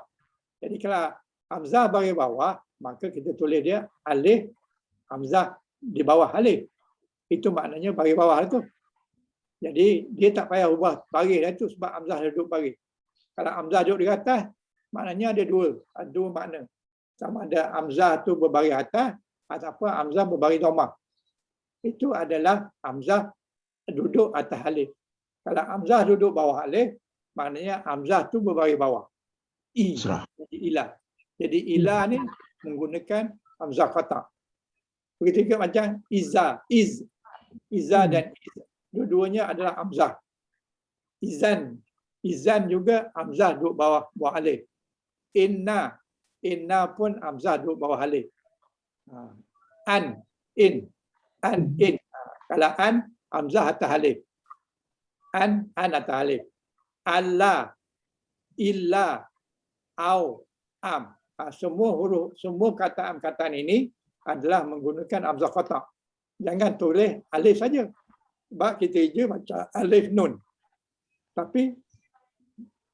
Jadi kalau hamzah bagi bawah, maka kita tulis dia alif hamzah di bawah alif. Itu maknanya bagi bawah itu. Jadi dia tak payah ubah baris dah tu sebab hamzah duduk baris. Kalau hamzah duduk di atas, maknanya ada dua makna. Sama ada hamzah tu berbaris atas ataupun hamzah berbaris dhammah. Itu adalah hamzah duduk atas alif. Kalau hamzah duduk bawah alif, maknanya hamzah tu berbaris bawah. Jadi ilah. Jadi ilah ni menggunakan hamzah qata. Begitu juga macam iza dan iz. Dua-duanya adalah hamzah. Izan juga hamzah duduk bawah alif. Inna pun hamzah duduk bawah alif. In. Kalau an hamzah atas alif. An atas alif. Allah, illa, au, am. Semua kataan ini adalah menggunakan hamzah qata. Jangan tulis alif saja. Sebab kita je macam alif nun. Tapi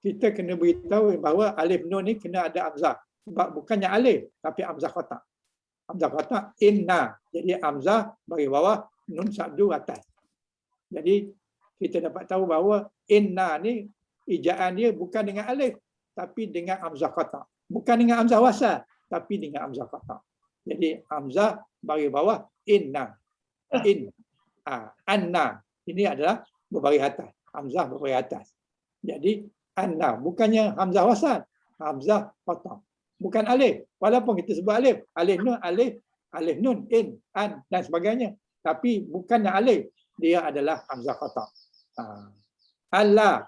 kita kena beritahu bahawa alif nun ni kena ada hamzah. Sebab bukannya alif tapi hamzah qata. Hamzah qata inna. Jadi hamzah bagi bawah, nun sabdu atas. Jadi kita dapat tahu bahawa inna ni ijaan dia bukan dengan alif tapi dengan hamzah qata. Bukan dengan hamzah wasal tapi dengan hamzah qata. Jadi hamzah bagi bawah inna. Anna. Ini adalah berbaris atas. Hamzah berbaris atas. Jadi anna bukannya hamzah wasal, hamzah qata. Bukan alif. Walaupun kita sebut alif, alif nun, in, an dan sebagainya. Tapi bukannya alif, dia adalah hamzah qata. Allah,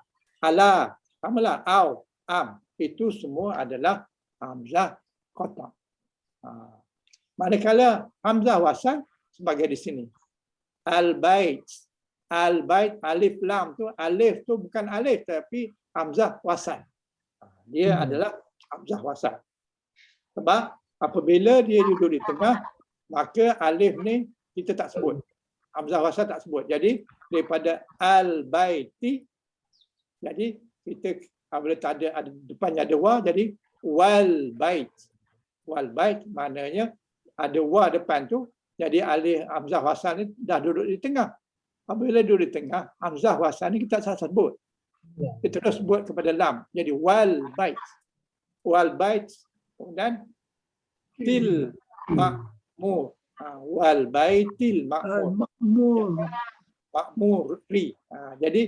samalah au, am. Itu semua adalah hamzah qata. Manakala hamzah wasal sebagai di sini. Al-bait, alif lam tu, alif tu bukan alif tapi hamzah wasal. Dia adalah hamzah wasal. Sebab apabila dia duduk di tengah, maka alif ni kita tak sebut. Hamzah wasal tak sebut. Jadi daripada al-baiti, jadi kita apabila tak ada depannya ada wa, jadi wal bait. Wal bait maknanya ada wa depan tu. Jadi alif hamzah wasal ni dah duduk di tengah. Apabila duduk di tengah, hamzah wasal ni kita tak sebut. Kita terus sebut kepada lam. Jadi wal bait. Wal bait dan til ma'mur. Wal baitil ma'mur. Ma'muri. Jadi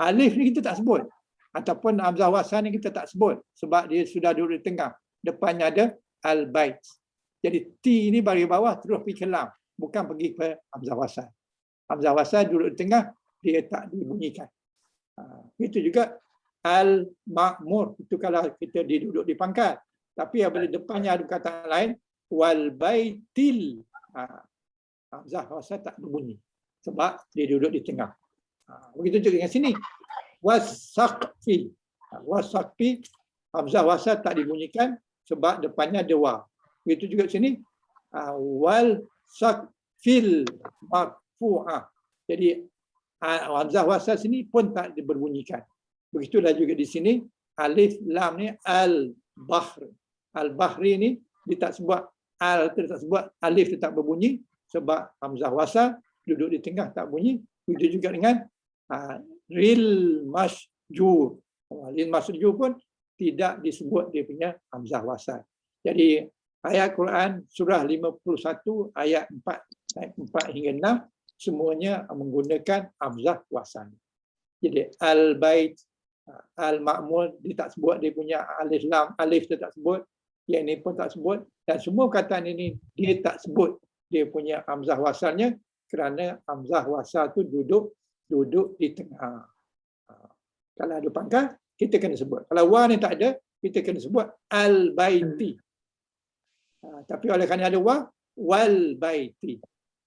alif ni kita tak sebut. Ataupun hamzah wasal ni kita tak sebut. Sebab dia sudah duduk di tengah. Depannya ada al bait. Jadi T ni bagi bawah terus pergi ke lam. Bukan pergi ke hamzah wasal. Hamzah wasal duduk di tengah, dia tak dibunyikan. Itu juga al-ma'mur. Itu kalau kita duduk di pangkat. Tapi apabila depannya ada kata lain, wal baitil. Hamzah wasal tak berbunyi. Sebab dia duduk di tengah. Begitu juga dengan sini. Wasaqfi. Wasaqfi, hamzah wasal tak dibunyikan sebab depannya ada wa. Begitu juga sini. Wal saqfil marfu'ah. Jadi hamzah wasal sini pun tak berbunyikan. Begitulah juga di sini alif lam ni al-bahr. Al-bahri ni dia tak sebut al, tak sebut alif tetap berbunyi sebab hamzah wasal duduk di tengah tak bunyi. Begitu juga dengan ril masjur. Ril masjur pun tidak disebut dia punya hamzah wasal. Jadi ayat Quran surah 51 ayat 4 hingga 6 semuanya menggunakan hamzah wasal. Jadi al-bait, al-ma'mur dia tak sebut dia punya alif lam, alif dia tak sebut, yang ini pun tak sebut, dan semua kataan ini dia tak sebut dia punya hamzah wasalnya kerana hamzah wasal tu duduk di tengah. Kalau ada pangkal kita kena sebut. Kalau wa ni tak ada kita kena sebut al-baiti. Tapi oleh kerana ada wa, wal baiti.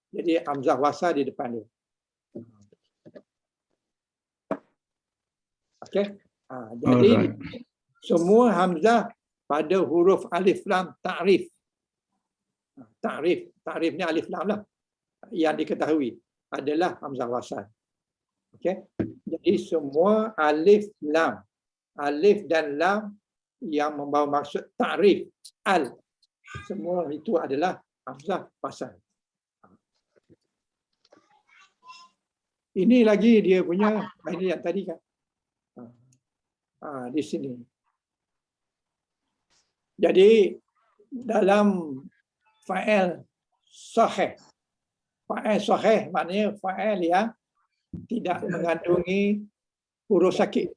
Jadi hamzah wasal di depan dia. Okey. Jadi semua hamzah pada huruf alif lam ta'rif. Ta'rif ni alif lam lah. Yang diketahui adalah hamzah wasal. Okey. Jadi semua alif lam, alif dan lam yang membawa maksud ta'rif al, semua itu adalah hamzah wasal. Ini lagi dia punya ini yang tadi kan. Di sini. Jadi dalam fa'il sahih. Fa'il sahih maknanya fa'il yang tidak mengandungi huruf sakit.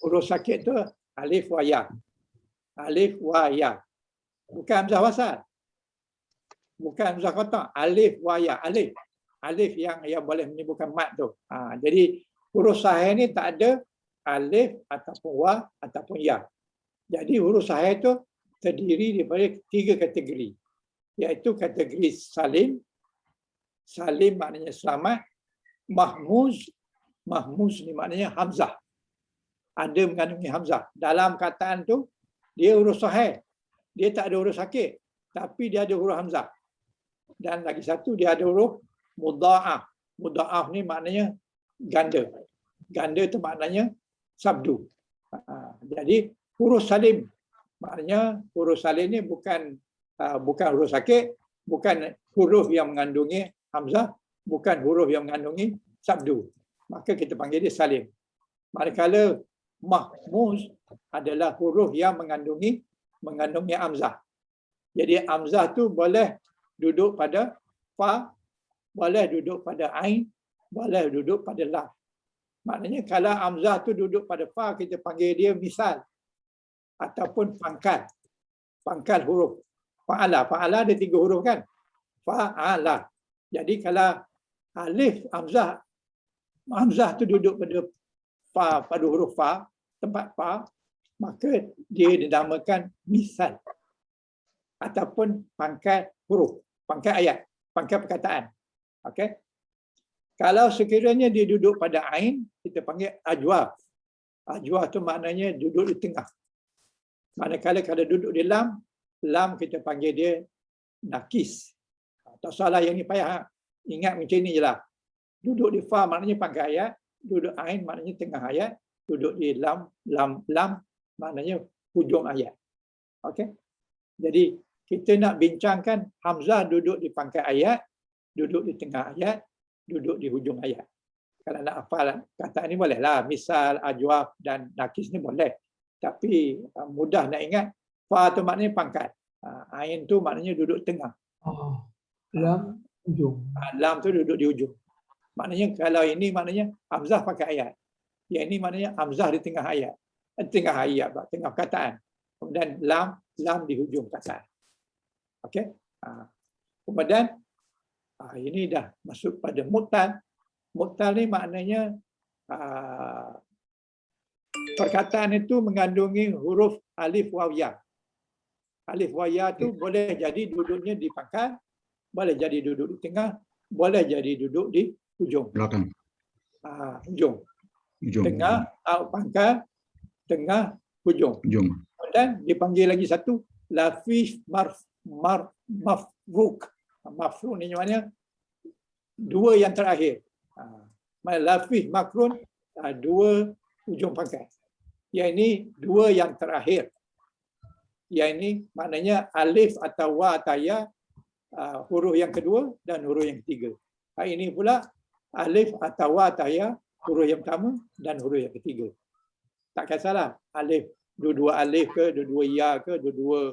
Huruf sakit tu alif wa ya. Alif wa ya. Bukan hamzah wasal. Bukan hamzah qata'. Alif wa ya. Alif. Alif yang boleh menimbulkan mat tu. Jadi huruf sahih ni tak ada alif ataupun wa ataupun ya. Jadi huruf sahih tu terdiri daripada 3 kategori. Iaitu kategori salim. Salim maknanya selamat. Mahmuz. Mahmuz ni maknanya hamzah. Ada mengandungi hamzah. Dalam kataan tu dia huruf sahih. Dia tak ada huruf sakit. Tapi dia ada huruf hamzah. Dan lagi satu dia ada huruf mudha'af. Mudha'af ni maknanya ganda. Ganda tu maknanya sabdu. Jadi huruf salim maknanya huruf salim ni bukan huruf sakit, bukan huruf yang mengandungi hamzah, bukan huruf yang mengandungi sabdu. Maka kita panggil dia salim. Manakala mahmuz adalah huruf yang mengandungi hamzah. Jadi hamzah tu boleh duduk pada fa, boleh duduk pada ain, boleh duduk pada lam. Maknanya kalau hamzah tu duduk pada fa, kita panggil dia misal ataupun pangkal. Pangkal huruf. Fa'ala. Fa'ala ada 3 huruf kan? Fa'ala. Jadi kalau alif hamzah tu duduk pada fa, pada huruf fa, tempat fa, maka dia dinamakan misal ataupun pangkal huruf, pangkal ayat, pangkal perkataan. Okey. Kalau sekiranya dia duduk pada ain, kita panggil ajwaf. Ajwaf tu maknanya duduk di tengah. Manakala kalau duduk di lam, lam kita panggil dia nakis. Tak salah yang ni payah. Ingat macam ni je lah. Duduk di fa maknanya pangkal ayat, duduk ain maknanya tengah ayat, duduk di lam maknanya hujung ayat. Okey. Jadi kita nak bincangkan hamzah duduk di pangkal ayat, duduk di tengah ayat, duduk di hujung ayat. Kalau nak hafal kata ni bolehlah, misal, ajwaf dan nakis ni boleh. Tapi mudah nak ingat, fa tu maknanya pangkat. Ain tu maknanya duduk tengah. Lam hujung. Lam tu duduk di hujung. Maknanya kalau ini maknanya hamzah pakai ayat. Yang ini maknanya hamzah di tengah ayat. Tengah ayat, tengah perkataan. Kemudian lam di hujung perkataan. Okey. Kemudian ini dah masuk pada mu'tal. Mu'tal ni maknanya perkataan itu mengandungi huruf alif waw ya. Alif waw ya tu boleh jadi duduknya di pangkal, boleh jadi duduk di tengah, boleh jadi duduk di hujung. Belakang. hujung. Hujung. Tengah, pangkal, tengah, hujung. Hujung. Dan dipanggil lagi satu lafif mafruk. Mafruk ni maknanya dua yang terakhir. Lafif makrun, dua hujung pangkal. Yang ini dua yang terakhir. Yang ini maknanya alif atau wa atau ya, huruf yang kedua dan huruf yang ketiga. Ini pula alif atau wa atau ya, huruf yang pertama dan huruf yang ketiga. Tak kisahlah alif, dua-dua alif ke, dua-dua ya ke, dua-dua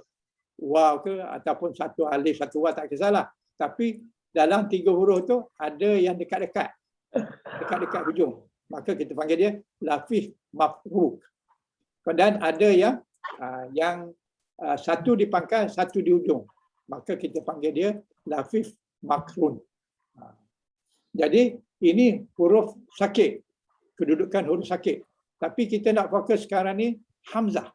waw ke, ataupun satu alif, satu waw, tak kisahlah. Tapi dalam tiga huruf tu ada yang dekat-dekat. Dekat-dekat hujung. Maka kita panggil dia lafif mafruk. Dan ada yang satu di pangkal, satu di hujung. Maka kita panggil dia lafif makrun. Jadi ini huruf sakit. Kedudukan huruf sakit. Tapi kita nak fokus sekarang ni hamzah.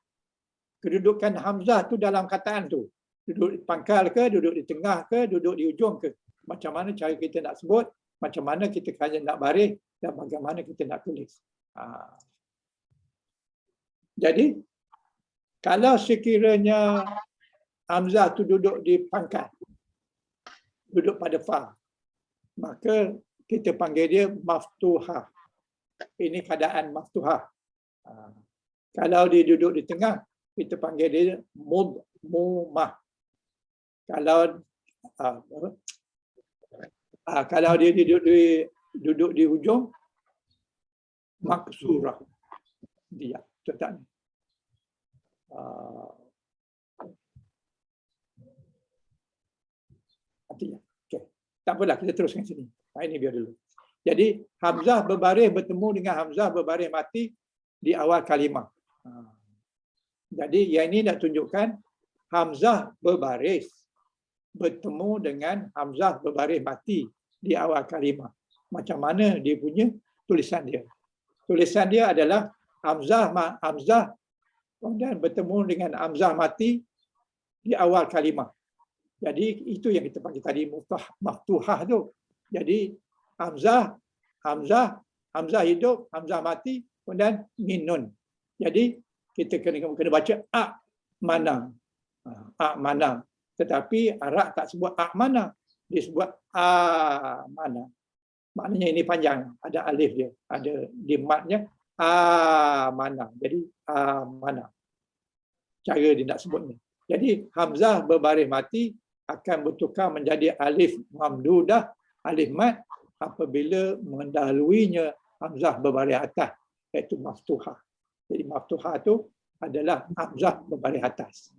Kedudukan hamzah tu dalam kataan tu. Duduk di pangkal ke, duduk di tengah ke, duduk di hujung ke. Macam mana cara kita nak sebut, macam mana kita nak baris dan bagaimana kita nak tulis. Jadi, kalau sekiranya hamzah tu duduk di pangkal, duduk pada fa, maka kita panggil dia maftuhah. Ini keadaan maftuhah. Kalau dia duduk di tengah, kita panggil dia mudmumah. Kalau dia duduk di hujung, maksurah. Dia tetap ni. Artinya. Okay. Tak apalah, kita teruskan sini. Ini biar dulu. Jadi hamzah berbaris bertemu dengan hamzah berbaris mati di awal kalimah. Jadi yang ini nak tunjukkan hamzah berbaris bertemu dengan hamzah berbaris mati di awal kalimah. Macam mana dia punya tulisan dia? Tulisan dia adalah hamzah kemudian bertemu dengan hamzah mati di awal kalimah. Jadi itu yang kita panggil tadi maftuhah tu. Jadi hamzah hidup, hamzah mati, kemudian minun. Jadi kita kena baca mana. Mana. Tetapi Arab tak sebut mana. Dia sebut mana. Maknanya ini panjang, ada alif dia, ada di matnya mana. Jadi mana. Cara dia nak sebut ni. Jadi hamzah berbaris mati akan bertukar menjadi alif mamdudah, alif mat apabila mendahuluinya hamzah berbaris atas, iaitu maftuhah. Jadi maftuhah tu adalah hamzah berbaris atas.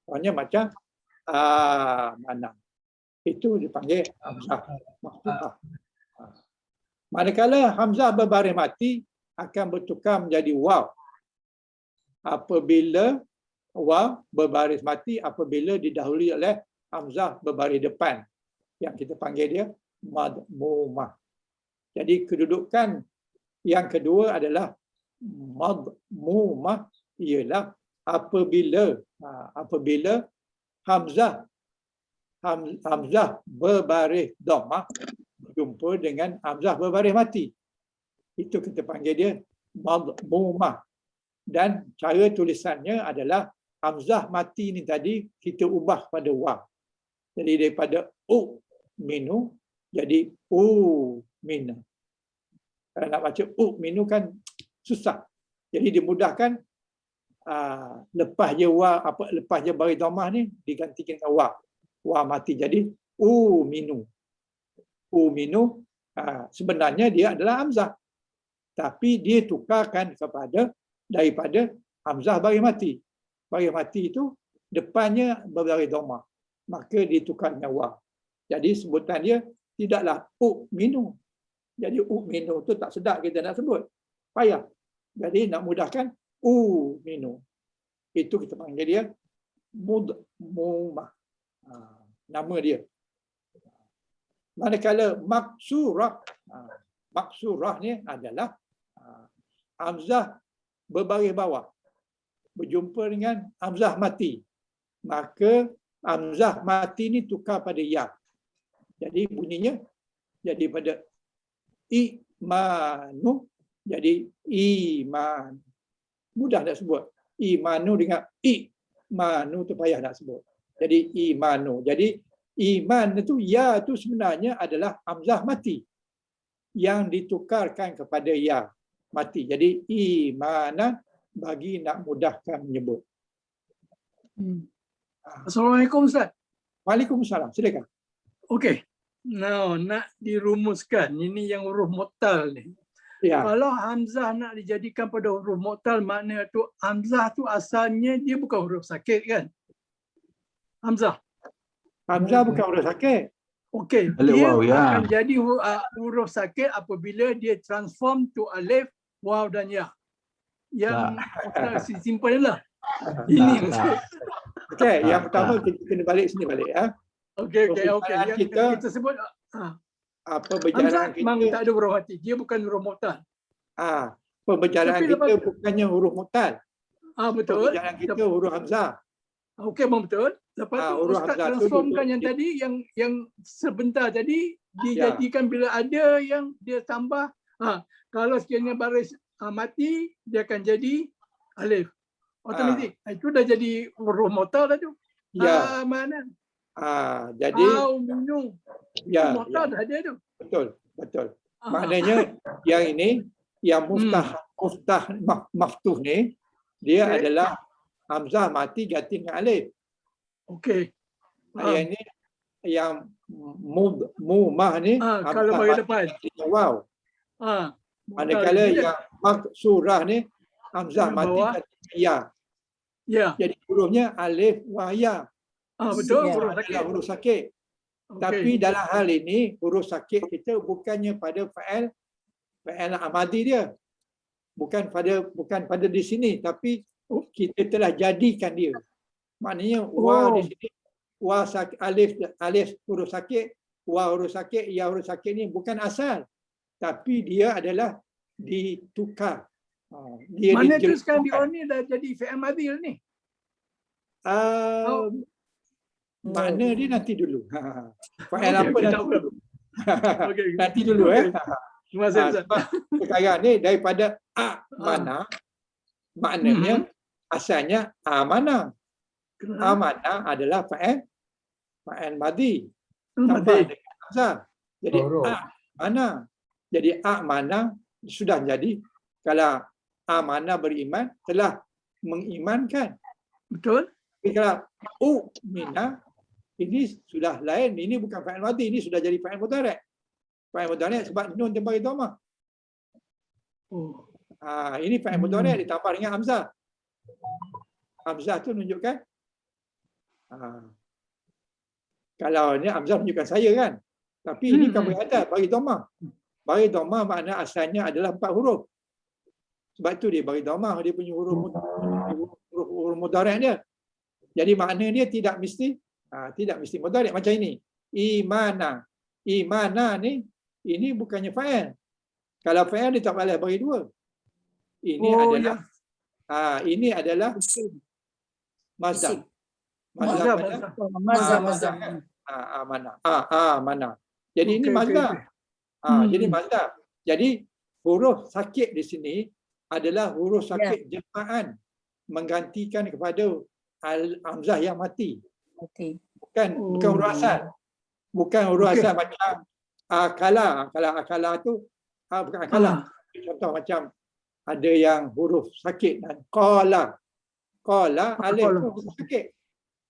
Soalnya macam mana. Itu dipanggil hamzah maftuhah. Manakala hamzah berbaris mati akan bertukar menjadi waw. Apabila waw berbaris mati apabila didahului oleh hamzah berbaris depan yang kita panggil dia madmumah. Jadi kedudukan yang kedua adalah madmumah ialah apabila hamzah berbaris dhammah berjumpa dengan hamzah berbaris mati. Itu kita panggil dia madmumah. Dan cara tulisannya adalah hamzah mati ni tadi kita ubah pada waw. Jadi daripada minu jadi mina. Kalau nak baca minu kan susah. Jadi dimudahkan lepas je waw, lepas je baris dhammah ni digantikan dengan waw. Waw mati jadi minu. Minu sebenarnya dia adalah hamzah. Tapi dia tukarkan daripada hamzah baris mati. Baris mati itu depannya berbaris dhammah. Maka ditukar dengan waw. Jadi sebutan dia tidaklah minu. Jadi minu tu tak sedap kita nak sebut. Payah. Jadi nak mudahkan minu. Itu kita panggil dia mudmumah. Nama dia. Manakala maksurah ni adalah hamzah berbaris bawah berjumpa dengan hamzah mati. Maka hamzah mati ni tukar pada ya. Jadi bunyinya jadi pada manu jadi iman. Mudah nak sebut. Imanu dengan manu tu payah nak sebut. Jadi imanu. Jadi iman itu ya itu sebenarnya adalah hamzah mati yang ditukarkan kepada ya mati. Jadi imanan bagi nak mudahkan menyebut. Assalamualaikum Ustaz. Waalaikumsalam. Silakan. Okey. Now, nak dirumuskan. Ini yang huruf mu'tal ni. Ya. Kalau hamzah nak dijadikan pada huruf mu'tal, makna tu hamzah tu asalnya dia bukan huruf sakit kan? Hamzah. Hamzah bukan huruf sakit. Okey. Alif Dia waw, ya. akan jadi huruf sakit apabila dia transform to alif, waw dan ya. Yang simple lah. Ini. Okey, yang pertama kita kena balik sini balik ya. Okey. Perbicaraan Yang kita sebut Apa hamzah berjalan memang kita tak ada huruf mati. Dia bukan huruf mu'tal. pembicaraan Tapi kita bukannya huruf mu'tal. Betul. Pembicaraan kita huruf hamzah. Okey, memang betul. Lepas tu huruf Ustaz hamzah tu transformkan dia- yang tadi, yang sebentar tadi Ya. dijadikan bila ada yang dia tambah. Kalau sekiranya baris mati, dia akan jadi alif. Otomatik. Itu dah jadi huruf mu'tal dah tu. Ya. Mana? Jadi Minum. ya, Mu'tal ya, dah ada tu. betul. Maknanya yang ini yang maftuh ni dia Okey. adalah hamzah mati ganti dengan alif. Okey. Yang ini yang mumah ni Kalau hamzah bagi mati depan. ganti dengan waw. Manakala Dia- yang maksurah ni hamzah Yang mati bawah. ganti dengan ya. Ya. Jadi hurufnya alif wa ya. Betul. Ya. Huruf Adalah sakit. huruf sakit. Okey. Tapi dalam hal ini huruf sakit kita bukannya pada fa'il amadi dia. Bukan pada di sini tapi kita telah jadikan dia. Maknanya wa di sini wa sakit, alif huruf sakit, wa huruf sakit, ya huruf sakit ni bukan asal. Tapi dia adalah ditukar. Dia Mana tu dijelurkan. sekarang dia ni dah jadi fi'il madhi ni. Makna dia nanti dulu. Fa'il Okey, apa okey, nanti tak apa. dulu. Okey. Nanti dulu Terima kasih Ustaz. sebab sekarang ni daripada mana maknanya asalnya amana. Amana adalah fa'il madhi tambah Madhi. dengan hamzah. Jadi Huruf. mana. Jadi mana sudah jadi kalau amana beriman telah mengimankan. Betul? Tapi kalau mina ini sudah lain, ini bukan fa'il madhi, ini sudah jadi fa'il mudhari'. Fa'il mudhari' sebab nun dia bagi dhamma. Oh. Ini fa'il mudhari' ditambah dengan hamzah. Hamzah tu menunjukkan kalau ni hamzah menunjukkan saya kan. Tapi ini kan bagi atas, bagi dhamma. Bagi dhamma makna asalnya adalah 4 huruf. Sebab itu dia bagi dhamma, dia punya huruf mudhari' dia. Jadi makna dia tidak mesti mudhari' macam ini. Imana ni ini bukannya fa'il. Kalau fa'il dia tak boleh bagi 2. Ini adalah ini adalah mazhab. Mazhab Mazhab. mana. Jadi ini Okey, mazhab. okey. Jadi mazhab. Jadi huruf sakit di sini adalah huruf sakit jemaah menggantikan kepada hamzah yang mati. Okey. Bukan huruf asal. Bukan huruf asal macam akala tu bukan akala. Contoh macam ada yang huruf sakit dan qala alif tu huruf sakit.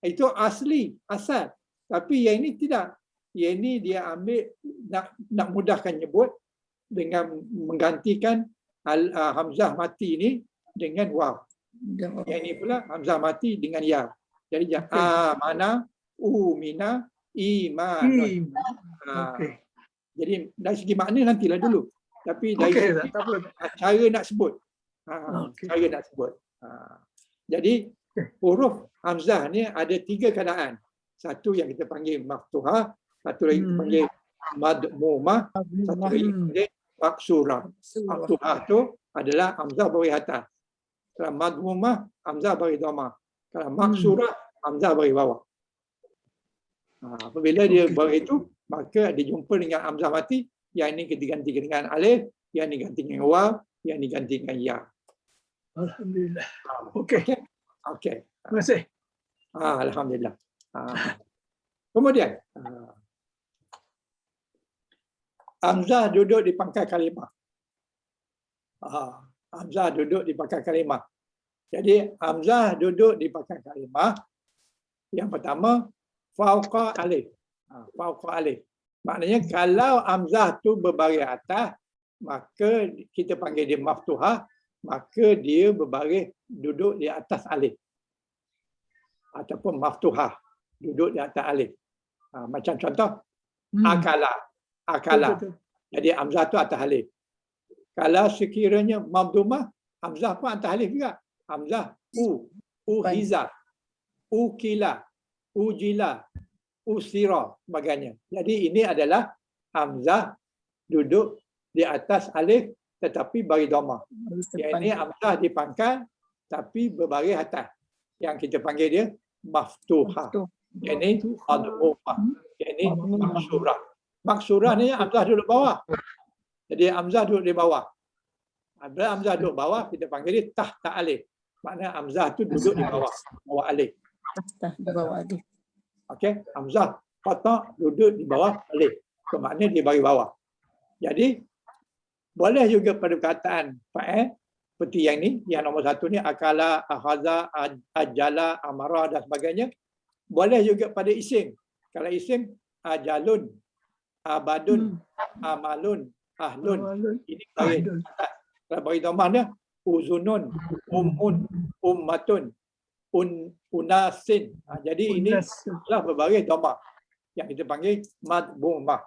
Itu asli, asal. Tapi yang ini tidak. Yang ini dia ambil nak mudahkan nyebut dengan menggantikan hamzah mati ini dengan waw. Yang ini pula hamzah mati dengan ya. Jadi mana mina iman. Okey. Jadi dari segi makna nantilah dulu. Tapi dari Okey, segi tak apa. cara nak sebut. Okey. Cara nak sebut. Jadi huruf hamzah ni ada 3 keadaan. Satu yang kita panggil maftuhah, satu lagi kita panggil madmumah, satu lagi kita panggil maksurah. Maftuhah tu adalah hamzah bagi atas. Kalau madmumah, hamzah bagi dhamma. Kalau maksurah, hamzah bagi bawah. Apabila dia begitu, maka dia jumpa dengan hamzah mati, yang ini kita ganti dengan alif, yang diganti dengan waw, yang diganti dengan ya. Alhamdulillah. Okey. Okey. Terima kasih. Alhamdulillah. Kemudian hamzah duduk di pangkal kalimah. Hamzah duduk di pangkal kalimah. Jadi hamzah duduk di pangkal kalimah. Yang pertama fauqa alif. Fauqa alif. Maknanya kalau hamzah tu berbaris atas, maka kita panggil dia maftuhah, maka dia berbaris duduk di atas alif. Ataupun maftuhah, duduk di atas alif. Macam contoh akala. Akala. Betul. Jadi hamzah tu atas alif. Kalau sekiranya mamdumah, hamzah pun atas alif juga. Hamzah uhiza, ukila, ujila, usira, sebagainya. Jadi ini adalah hamzah duduk di atas alif tetapi bagi dhamma. Yang ini hamzah di pangkal tapi berbaris atas. Yang kita panggil dia maftuhah. Yang ini madhumah. Yang ini maksurah. Maksurah ni hamzah duduk bawah. Jadi hamzah duduk di bawah. Bila hamzah duduk bawah, kita panggil dia tahta alif. Maknanya hamzah tu duduk di bawah, bawah alif. Di bawah alif. Okey, hamzah patah duduk di bawah alif. Maknanya di bagi bawah. Jadi boleh juga pada perkataan fa'il seperti yang ni, yang nombor satu ni akala, ahaza, ajala, amara dan sebagainya. Boleh juga pada isim. Kalau isim ajalun, abadun, amalun, ahlun. Ini bagi kalau bagi dhamma dia uzunun, ummun, ummatun, unasin. Jadi ini adalah berbaris dhamma yang kita panggil madhumah.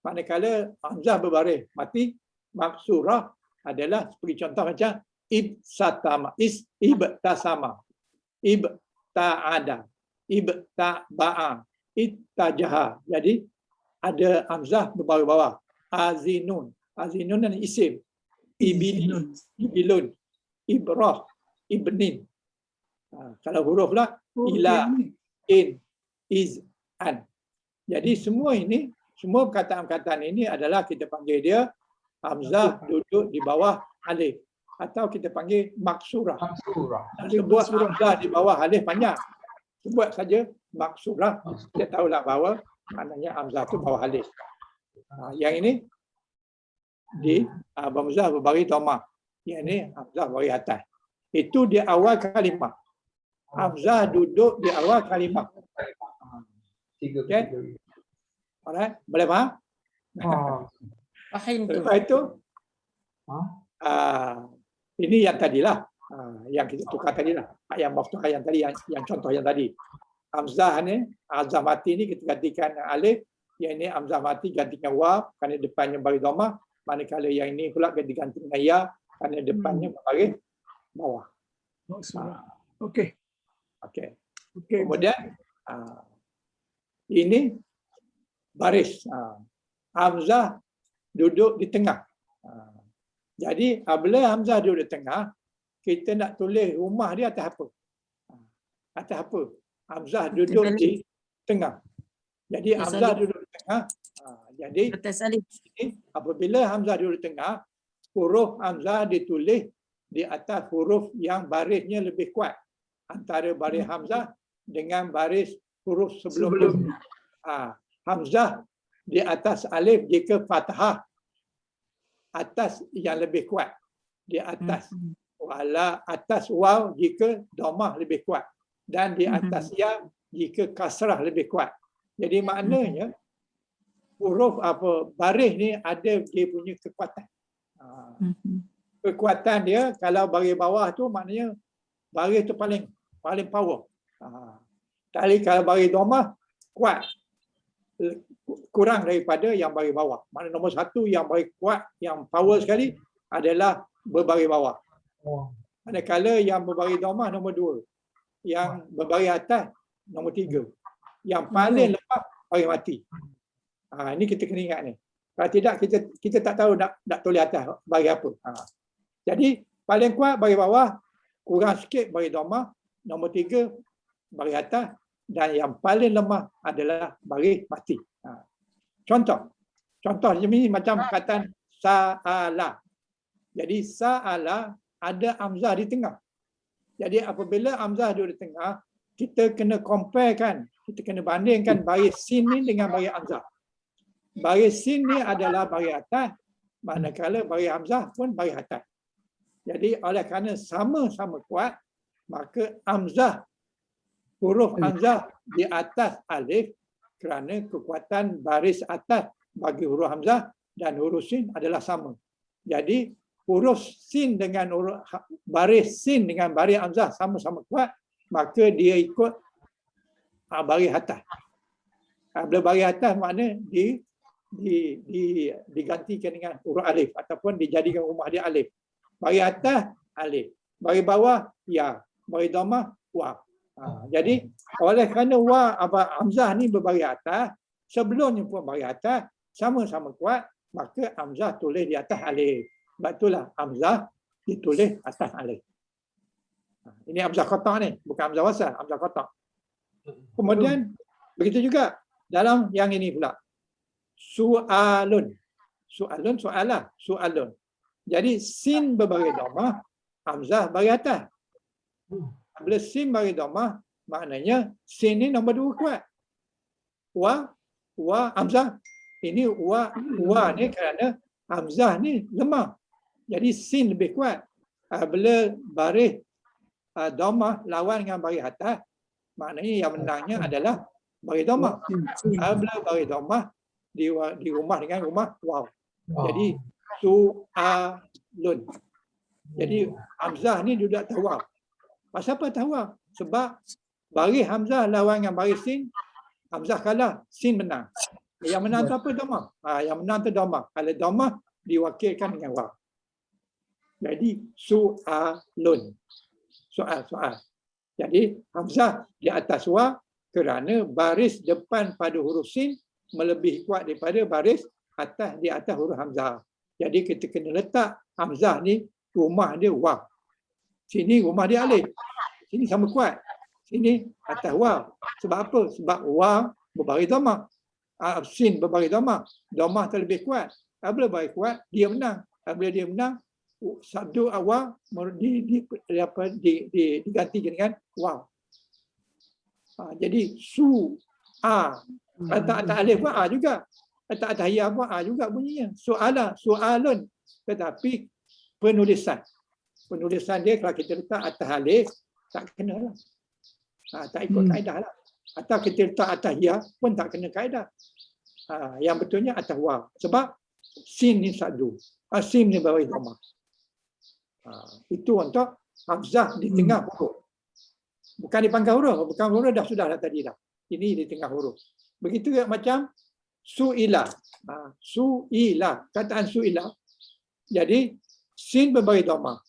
Manakala hamzah berbaris mati, maksurah adalah seperti contoh macam ibsatama, ibtasama, ibta'ada, ibtaba'a, ittajaha. Jadi ada hamzah berbaris bawah. Azinun, azinun dan isim. Ibilun, ibilun, ibrah, ibnin. Kalau huruf lah ila, in, iz, an. Jadi semua ini, semua perkataan-perkataan ini adalah kita panggil dia hamzah duduk di bawah alif atau kita panggil maksurah. Sebut hamzah di bawah alif panjang. Sebut saja maksurah. Kita tahulah bahawa maknanya hamzah tu bawah alif. Yang ini di hamzah berbaris dhamma. Yang ini hamzah berbaris atas. Itu di awal kalimah. Hamzah duduk di awal kalimah. Okay? Alright, boleh faham? Fahim tu. Lepas itu, ini yang tadilah, yang kita tukar tadilah, yang maftuhah yang tadi, yang contoh yang tadi. Hamzah ni, hamzah mati ni kita gantikan alif, yang ini hamzah mati gantikan waw, kerana depannya baris dhamma. Manakala yang ini pula diganti dengan ya, kerana depannya baris bawah. Okey. Okey. Kemudian ini baris. Hamzah duduk di tengah. Jadi apabila hamzah duduk di tengah, kita nak tulis rumah dia atas apa? Atas apa? Hamzah duduk di tengah. Jadi hamzah duduk di tengah. Jadi Atas alif. apabila hamzah duduk di tengah, huruf hamzah ditulis di atas huruf yang barisnya lebih kuat antara baris hamzah dengan baris huruf sebelum. Hamzah di atas alif jika fathah atas yang lebih kuat di atas. Wala atas waw jika dhammah lebih kuat dan di atas ya jika kasrah lebih kuat. Jadi maknanya huruf apa baris ni ada dia punya kekuatan. Kekuatan dia kalau baris bawah tu maknanya baris tu paling power. Kali kalau baris dhammah kuat, kurang daripada yang baris bawah. Maknanya nombor satu yang baris kuat, yang power sekali adalah berbaris bawah. Manakala yang berbaris dhammah nombor dua, yang berbaris atas nombor tiga, yang paling lemah baris mati. Ini kita kena ingat ni. Kalau tidak kita tak tahu nak tulis atas baris apa. Jadi paling kuat baris bawah, kurang sikit baris dhammah, nombor tiga baris atas, dan yang paling lemah adalah baris mati. Contoh macam ni macam perkataan sa'ala. Jadi sa'ala ada hamzah di tengah. Jadi apabila hamzah duduk di tengah, kita kena comparekan, kita kena bandingkan baris sin ni dengan baris hamzah. Baris sin ni adalah baris atas, manakala baris hamzah pun baris atas. Jadi oleh kerana sama-sama kuat, maka hamzah, huruf hamzah di atas alif kerana kekuatan baris atas bagi huruf hamzah dan huruf sin adalah sama. Jadi huruf sin dengan huruf baris sin dengan baris hamzah sama-sama kuat, maka dia ikut baris atas. Bila baris atas makna digantikan dengan huruf alif ataupun dijadikan rumah dia alif. Baris atas alif, baris bawah ya, baris dhammah waw. Jadi oleh kerana hamzah ni berbaris atas, sebelumnya pun baris atas, sama-sama kuat, maka hamzah tulis di atas alif. Sebab itulah hamzah ditulis atas alif. Ini hamzah qata' ni, bukan hamzah wasal, hamzah qata'. Kemudian begitu juga dalam yang ini pula. Su'alun. Su'alun, soalah, su'alun. Jadi sin berbaris dhammah, hamzah baris atas. Bila sin baris dhammah, maknanya sin ni nombor 2 kuat. Wa hamzah. Ini wa ni kerana hamzah ni lemah. Jadi sin lebih kuat. Bila baris dhammah lawan dengan baris atas, maknanya yang menangnya adalah baris dhammah. Bila baris dhammah di rumah dengan rumah waw. Jadi su'alun. Jadi hamzah ni duduk atas waw. Pasal apa atas waw? Sebab baris hamzah lawan dengan baris sin, hamzah kalah, sin menang. Yang menang tu apa? Dhammah. Yang menang tu dhammah. Kalau dhammah diwakilkan dengan waw. Jadi su'alun. Soal. Jadi hamzah di atas waw kerana baris depan pada huruf sin melebihi kuat daripada baris atas di atas huruf hamzah. Jadi kita kena letak hamzah ni rumah dia waw. Sini rumah dia alif. Sini sama kuat. Sini atas waw. Sebab apa? Sebab waw berbaris dhammah. Sin berbaris dhammah. Dhammah terlebih kuat. Bila baris kuat, dia menang. Bila dia menang, sabdu awal diganti dengan waw. Jadi atas alif pun juga. Atas ya pun juga bunyinya. Su'alun. Tetapi penulisan dia kalau kita letak atas alif tak kena lah. Tak ikut kaedah lah. Atau kita letak atas ya pun tak kena kaedah. Yang betulnya atas waw. Sebab sin ni sabdu. Sin ni baris dhammah. Itu untuk hamzah di tengah huruf. Bukan di pangkal huruf. Bukan huruf sudah tadi dah. Ini di tengah huruf. Begitu juga macam su'ila. Su'ila. Kataan su'ila. Jadi sin berbaris dhammah.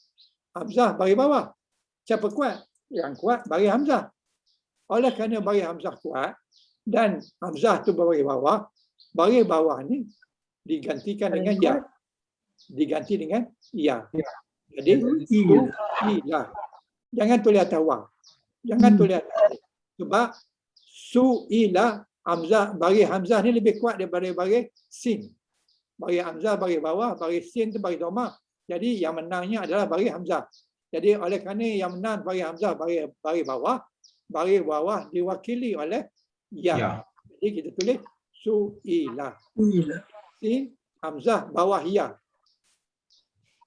Hamzah baris bawah. Siapa kuat? Yang kuat baris hamzah. Oleh kerana baris hamzah kuat dan hamzah tu baris bawah ni digantikan dengan ya. Diganti dengan ya. Jadi su'ila. Jangan tulis atas waw. Jangan tulis atas alif. Sebab su'ila hamzah, baris hamzah ni lebih kuat daripada baris sin. Baris hamzah baris bawah, baris sin tu baris dhammah. Jadi yang menangnya adalah baris hamzah. Jadi oleh kerana yang menang baris hamzah baris bawah diwakili oleh ya. Jadi kita tulis su'ila. Sin hamzah bawah ya.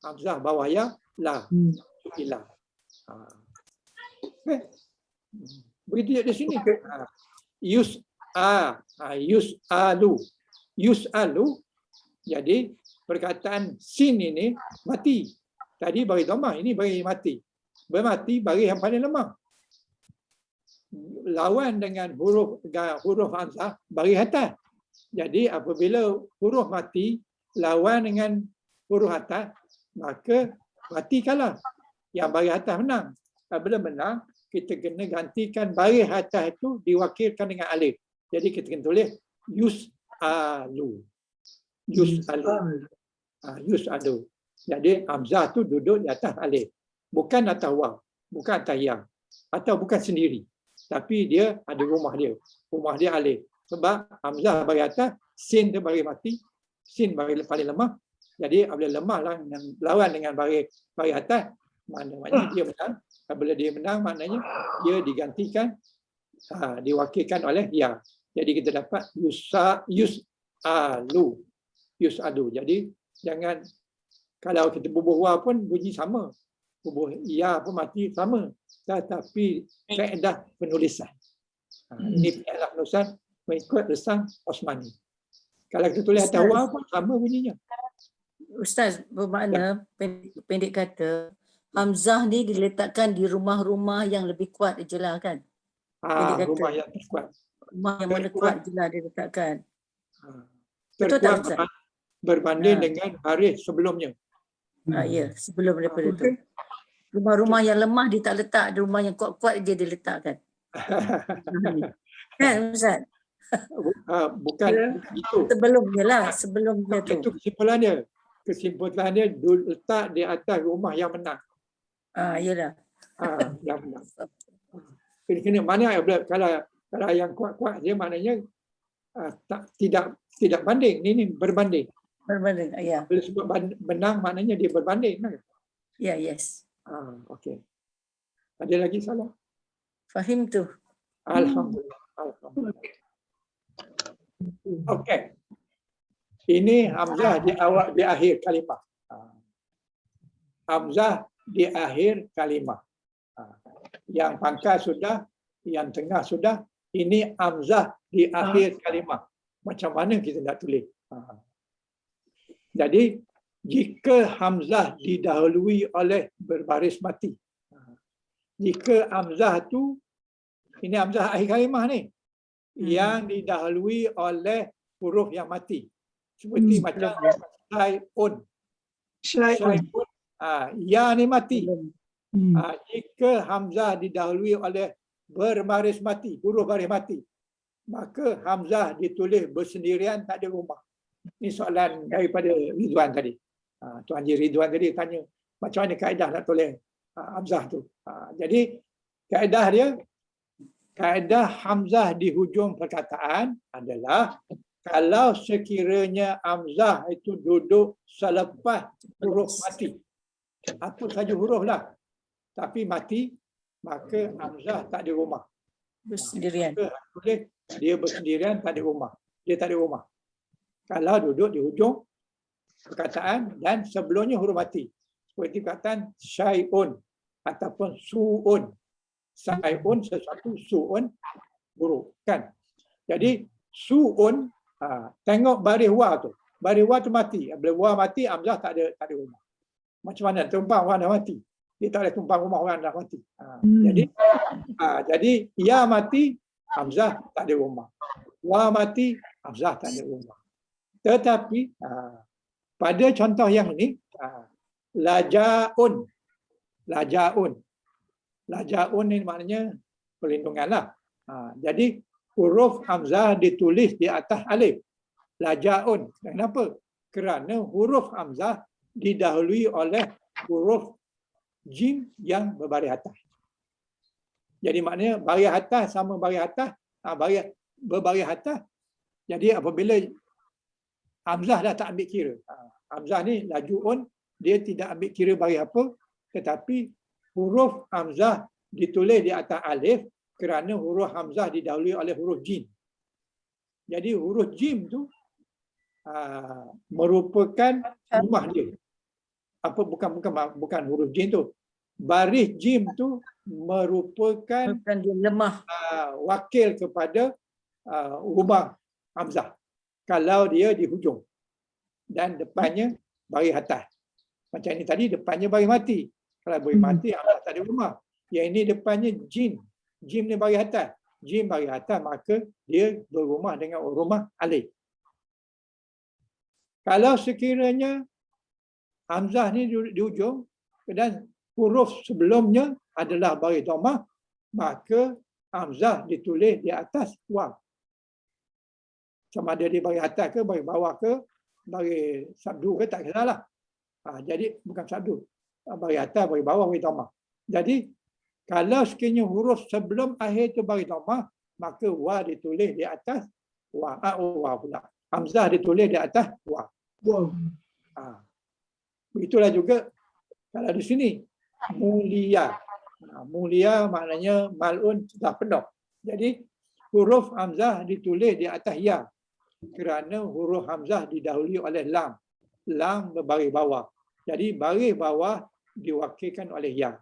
Hamzah bawah ya la. Su'ila. Begitu di sini. Yus'alu. Jadi perkataan sin ini mati. Tadi baris dhammah, ini baris mati. Bermati baris yang paling lemah. Lawan dengan huruf hamzah baris atas. Jadi apabila huruf mati lawan dengan huruf atas, maka mati kalah. Yang baris atas menang. Apabila menang, kita kena gantikan baris atas itu diwakilkan dengan alif. Jadi kita kena tulis yus'alu. Yus'alu. Jadi hamzah tu duduk di atas alif. Bukan atas waw. Bukan atas ya. Atau bukan sendiri. Tapi dia ada rumah dia. Rumah dia alif. Sebab hamzah baris atas, sin dia baris mati. Sin baris paling lemah. Jadi apabila lemah lawan dengan baris atas, maknanya dia menang. Apabila dia menang, maknanya dia digantikan, diwakilkan oleh ya. Jadi kita dapat yus'alu. Jadi jangan, kalau kita bubuh wa pun bunyi sama. Bubuh ya pun mati sama. Tetapi kaedah penulisan. Ini kaedah penulisan mengikut resam Osmani. Kalau kita tulis atas wa pun sama bunyinya. Ustaz, bermakna pendek kata hamzah ni diletakkan di rumah-rumah yang lebih kuat je lah kan? Pendek kata. Rumah yang terkuat. Rumah yang mana kuat je lah dia letakkan. Betul tak, Terkuat Ustaz? berbanding dengan baris sebelumnya. Ya, sebelum daripada tu. Rumah-rumah yang lemah dia tak letak, rumah yang kuat-kuat je dia letakkan. Kan Ustaz? Bukan itu. Sebelumnya lah, sebelumnya tu. Itu kesimpulannya. Kesimpulannya letak di atas rumah yang menang. Yalah. Yang menang. Kena mana kalau yang kuat-kuat dia maknanya tidak banding. Ini berbanding. Berbanding, ya. Bila sebut menang maknanya dia berbanding. Ya, yes. Okey. Ada lagi salah? Fahim tu. Alhamdulillah. Okey. Ini hamzah di akhir kalimah. Hamzah di akhir kalimah. Yang pangkal sudah, yang tengah sudah. Ini hamzah di akhir kalimah. Macam mana kita nak tulis? Jadi jika hamzah didahului oleh berbaris mati. Jika hamzah tu, ini hamzah akhir kalimah ni, yang didahului oleh huruf yang mati. Seperti macam syai'un. Ya ni mati. Jika hamzah didahului oleh berbaris mati, huruf baris mati, maka hamzah ditulis bersendirian, tak ada rumah. Ini soalan daripada Ridwan tadi. Tuan Haji Ridwan tadi tanya macam mana kaedah nak tulis hamzah tu. Jadi kaedah hamzah di hujung perkataan adalah kalau sekiranya hamzah itu duduk selepas huruf mati. Apa saja huruf lah. Tapi mati, maka hamzah tak ada rumah. Bersendirian. Dia bersendirian, tak ada rumah. Dia tak ada rumah. Kalau duduk di hujung perkataan dan sebelumnya huruf mati. Seperti perkataan syai'un ataupun su'un. Syai'un sesuatu, su'un buruk. Kan? Jadi su'un, tengok baris wa tu. Baris wa tu mati. Bila wa mati, hamzah tak ada rumah. Macam mana? Tumpang orang dah mati. Dia tak boleh tumpang rumah orang dah mati. Jadi ya mati, hamzah tak ada rumah. Wa mati, hamzah tak ada rumah. Tetapi pada contoh yang ni, laja'un ni maknanya perlindungan lah. Jadi huruf hamzah ditulis di atas alif. Laja'un. Kenapa? Kerana huruf hamzah didahului oleh huruf jim yang berbaris atas. Jadi maknanya baris atas sama baris atas, berbaris atas. Jadi apabila hamzah dah tak ambil kira. Hamzah ni laju'un, dia tidak ambil kira baris apa, tetapi huruf hamzah ditulis di atas alif kerana huruf hamzah didahului oleh huruf jim. Jadi huruf jim tu merupakan rumah dia. Bukan huruf jim tu. Baris jim tu merupakan dia lemah. Wakil kepada rumah hamzah. Kalau dia di hujung dan depannya baris atas. Macam ini tadi depannya baris mati. Kalau baris mati hamzah tak ada rumah. Yang ini depannya jim. Jim ni baris atas. Jim baris atas maka dia berumah dengan rumah alif. Kalau sekiranya hamzah ni di hujung dan huruf sebelumnya adalah baris dhammah, maka hamzah ditulis di atas waw. Sama ada di baris atas ke, baris bawah ke, baris sabdu ke, tak kisahlah. Jadi bukan sabdu. Baris atas, baris bawah, baris dhammah. Jadi kalau sekiranya huruf sebelum akhir itu baris dhammah, maka wa ditulis di atas wa. Wa pula. Hamzah ditulis di atas wa. Begitulah juga kalau di sini mulia. Mulia maknanya mal'un sudah penuh. Jadi huruf hamzah ditulis di atas ya kerana huruf hamzah didahului oleh lam. Lam berbaris bawah. Jadi baris bawah diwakilkan oleh ya.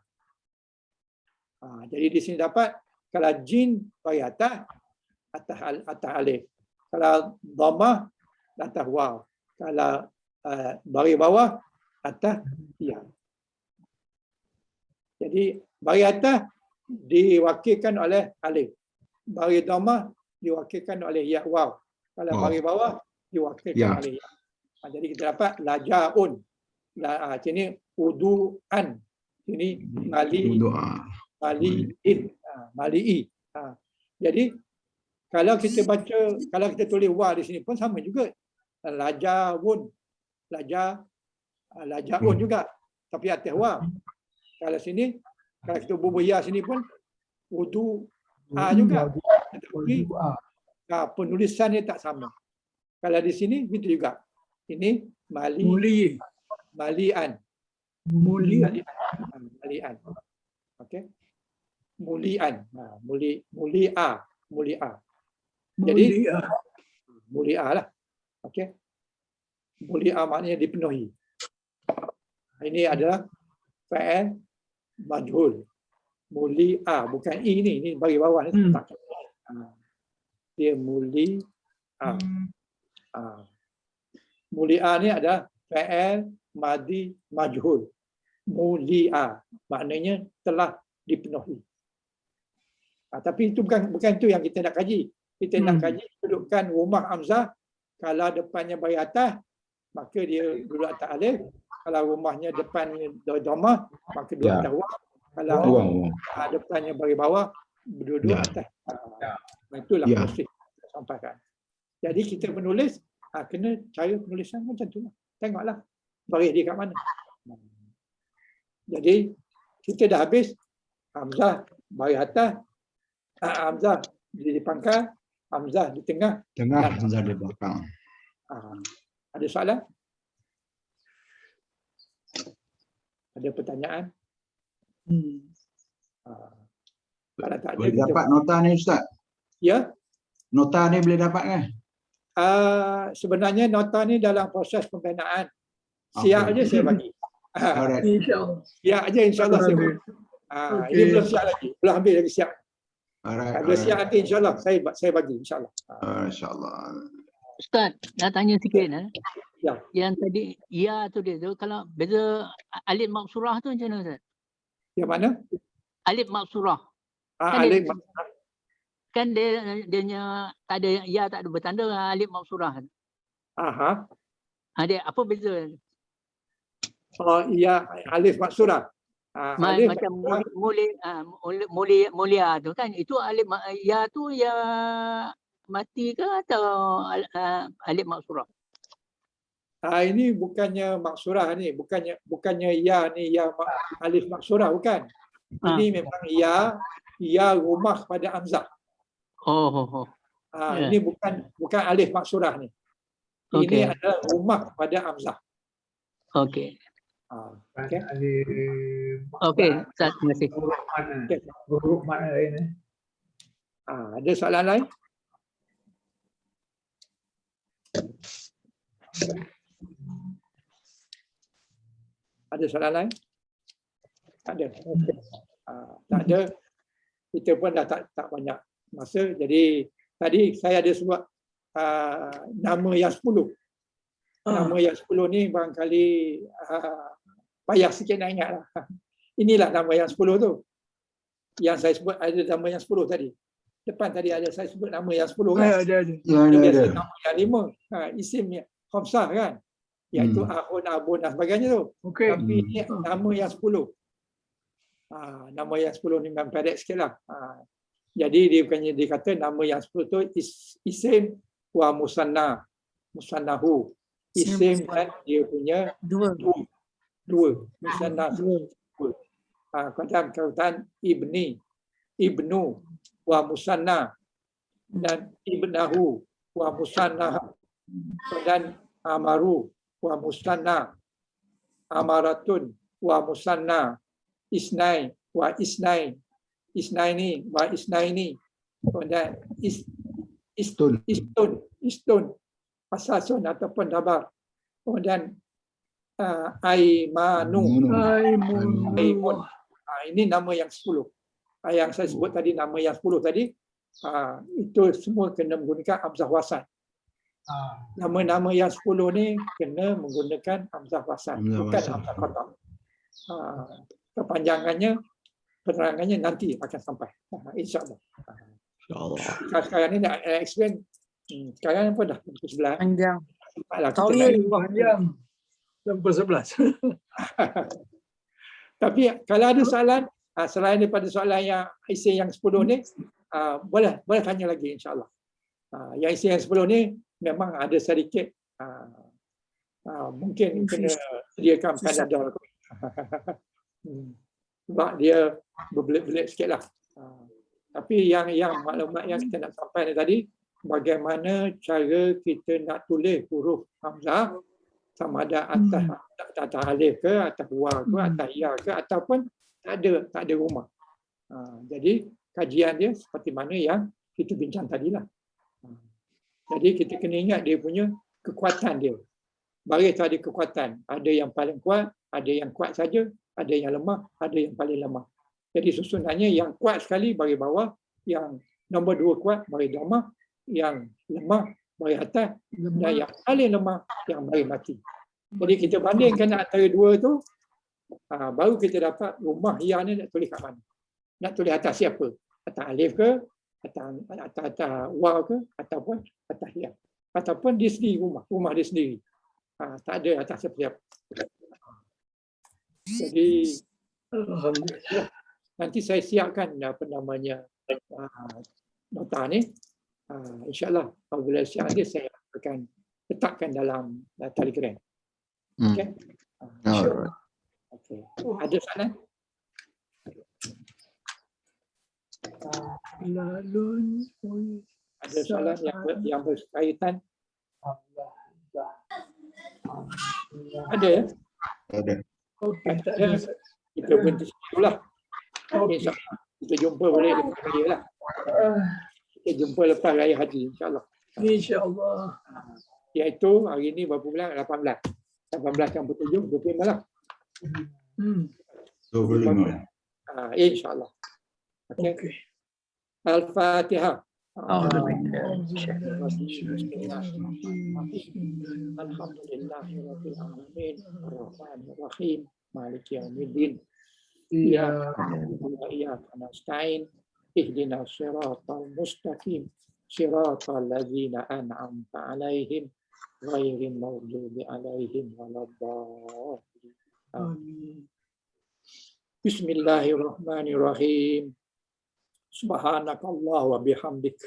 Jadi di sini dapat kalau jin baris atas alif. Kalau dhammah atas waw. Kalau baris bawah atas ya. Jadi baris atas diwakilkan oleh alif. Baris dhammah diwakilkan oleh ya waw. Kalau baris bawah diwakilkan oleh ya. Jadi kita dapat lajaun. Sini udu'an. Sini mali'i. Jadi kalau kita baca, kalau kita tulis wa di sini pun sama juga. Lajaun juga. Tapi atas wa. Kalau sini, kalau kita bubuh ya sini pun udu'a juga. Tapi penulisannya tak sama. Kalau di sini gitu juga. Ini malian. Okey. Mulian. Mulia. Jadi mulia lah. Okey. Mulia maknanya dipenuhi. Ini adalah fa'il majhul. Mulia bukan i ni bagi bawah ni tak. Dia mulia. Mulia ni ada fa'il madi majhul. Mulia maknanya telah dipenuhi. Tapi itu bukan itu yang kita nak kaji. Kita nak kaji kedudukan rumah hamzah. Kalau depannya baris atas, maka dia duduk atas alif. Kalau rumahnya depannya dhammah, maka duduk atas waw. Kalau depannya baris bawah, duduk atas. Itulah proses sampaikan. Jadi kita menulis, kena cara penulisan macam tu lah. Tengoklah baris dia kat mana. Jadi kita dah habis hamzah baris atas, hamzah di pangkal, hamzah di tengah, hamzah di belakang. Ada soalan? Ada pertanyaan? Kalau tak ada, Boleh dapat nota ni Ustaz? Ya. Nota ni boleh dapat kan? Sebenarnya nota ni dalam proses pembinaan. Siap aja saya bagi. Siap aja insyaAllah saya bagi. Ini belum siap lagi. Belum ambil lagi siap. Kalau siap nanti insyaAllah saya bagi insyaAllah. InsyaAllah. Ustaz, nak tanya sikit. Ya. Yang tadi, ya tu dia tu, kalau beza alif maksurah tu macam mana Ustaz? Yang mana? Alif maksurah. Alif Kan dia tak ada, ya tak ada bertanda alif maksurah. Dia apa beza? Ya, alif maksurah. Macam mulia tu kan, itu alif ya tu ya mati ke atau alif maksurah? Ini bukannya maksurah ni, bukannya ya ni ya alif maksurah bukan. Ini memang ya rumah pada hamzah. Ini bukan alif maksurah ni. Ini adalah rumah pada hamzah. Okey. Okey. Okey, terima kasih. Huruf mana lain? Ada soalan lain? Ada soalan lain? Tak ada. Tak ada. Kita pun dah tak banyak masa. Jadi tadi saya ada sebut nama yang 10. Nama yang 10 ni barangkali payah sikit nak ingat lah. Inilah nama yang 10 tu. Yang saya sebut ada nama yang 10 tadi. Depan tadi ada saya sebut nama yang 10 kan? Ada. Biasa nama yang 5. Isim khamsah kan? Iaitu ahun, abun dan sebagainya tu. Tapi ini nama yang 10. Nama yang 10 ni memang pendek sikit lah. Jadi dia bukannya dikata nama yang 10 tu isim wa musanna. Musannahu. Isim dan dia punya dua. Musanna dua. Kata ibnu wa musanna dan ibnahu wa musanna dan amaru wa musanna. amaratun wa musanna, isnai wa isnai, isnaini wa isnaini, kemudian Istun. istun, asasun ataupun dabar. Kemudian aimanu, Aimunullah. ini nama yang 10. Yang saya sebut tadi, nama yang 10 tadi, itu semua kena menggunakan hamzah wasal. Nama-nama yang 10 ni kena menggunakan hamzah wasal, Hamzah bukan wasal. hamzah qata'. Kepanjangannya, penerangannya nanti akan sampai, insya-Allah. InsyaAllah. Sekarang ni nak explain, sekarang apa dah pukul 11. Panjang. Cepatlah kita Tawil. nak- Panjang. Sampai 11. Tapi kalau ada soalan, selain daripada soalan yang isi yang 10 ni, boleh tanya lagi insya-Allah. Yang isi yang 10 ni memang ada sedikit mungkin kena sediakan panadol. Sebab dia berbelit-belit sikit lah. Tapi yang maklumat yang kita nak sampai ni tadi, bagaimana cara kita nak tulis huruf hamzah, sama ada atas alif ke, atas waw ke, atas ya ke, ataupun tak ada rumah. Jadi kajian dia seperti mana yang kita bincang tadilah. Jadi kita kena ingat dia punya kekuatan dia. Baris tu ada kekuatan. Ada yang paling kuat, ada yang kuat saja, ada yang lemah, ada yang paling lemah. Jadi susunannya yang kuat sekali baris bawah, yang nombor 2 kuat baris lemah, yang lemah baris atas, dan yang paling lemah yang baris mati. Jadi kita bandingkan antara dua tu, baru kita dapat rumah yang ni nak tulis kat mana. Nak tulis atas siapa? Atas alif ke? Atas waw ke? Ataupun atas ya? Ataupun dia sendiri rumah dia sendiri. Tak ada atas siapa-siapa. Jadi Alhamdulillah. nanti saya siapkan apa namanya nota ni. InsyaAllah apabila siap dia saya akan letakkan dalam Telegram. Okey. Alright. Okey. Ada soalan? Lalun. Ada soalan yang berkaitan? Ada ya? Ada. Okey, tak ada. Kita berhenti dulu lah. InsyaAllah kita jumpa boleh lepas raya lah. Kita jumpa lepas raya haji insyaAllah. InsyaAllah. Iaitu hari ni berapa bulan? 18. 18 campur 7, 25 lah. 25. InsyaAllah. Okey. Okey. Al-Fatihah. Bismillahirrahmanirrahim. Alhamdulillahirrahmanirrahim. Ar-Rahmanirrahim. Maliki yaumiddin. Iya. Iyyaka nasta'in. Ihdinas siratal mustaqim. Siratal ladzina an'amta 'alaihim ghairil maghdubi 'alaihim waladdallin. Amin. Bismillahirrahmanirrahim. Subhanakallah wa bihamdik.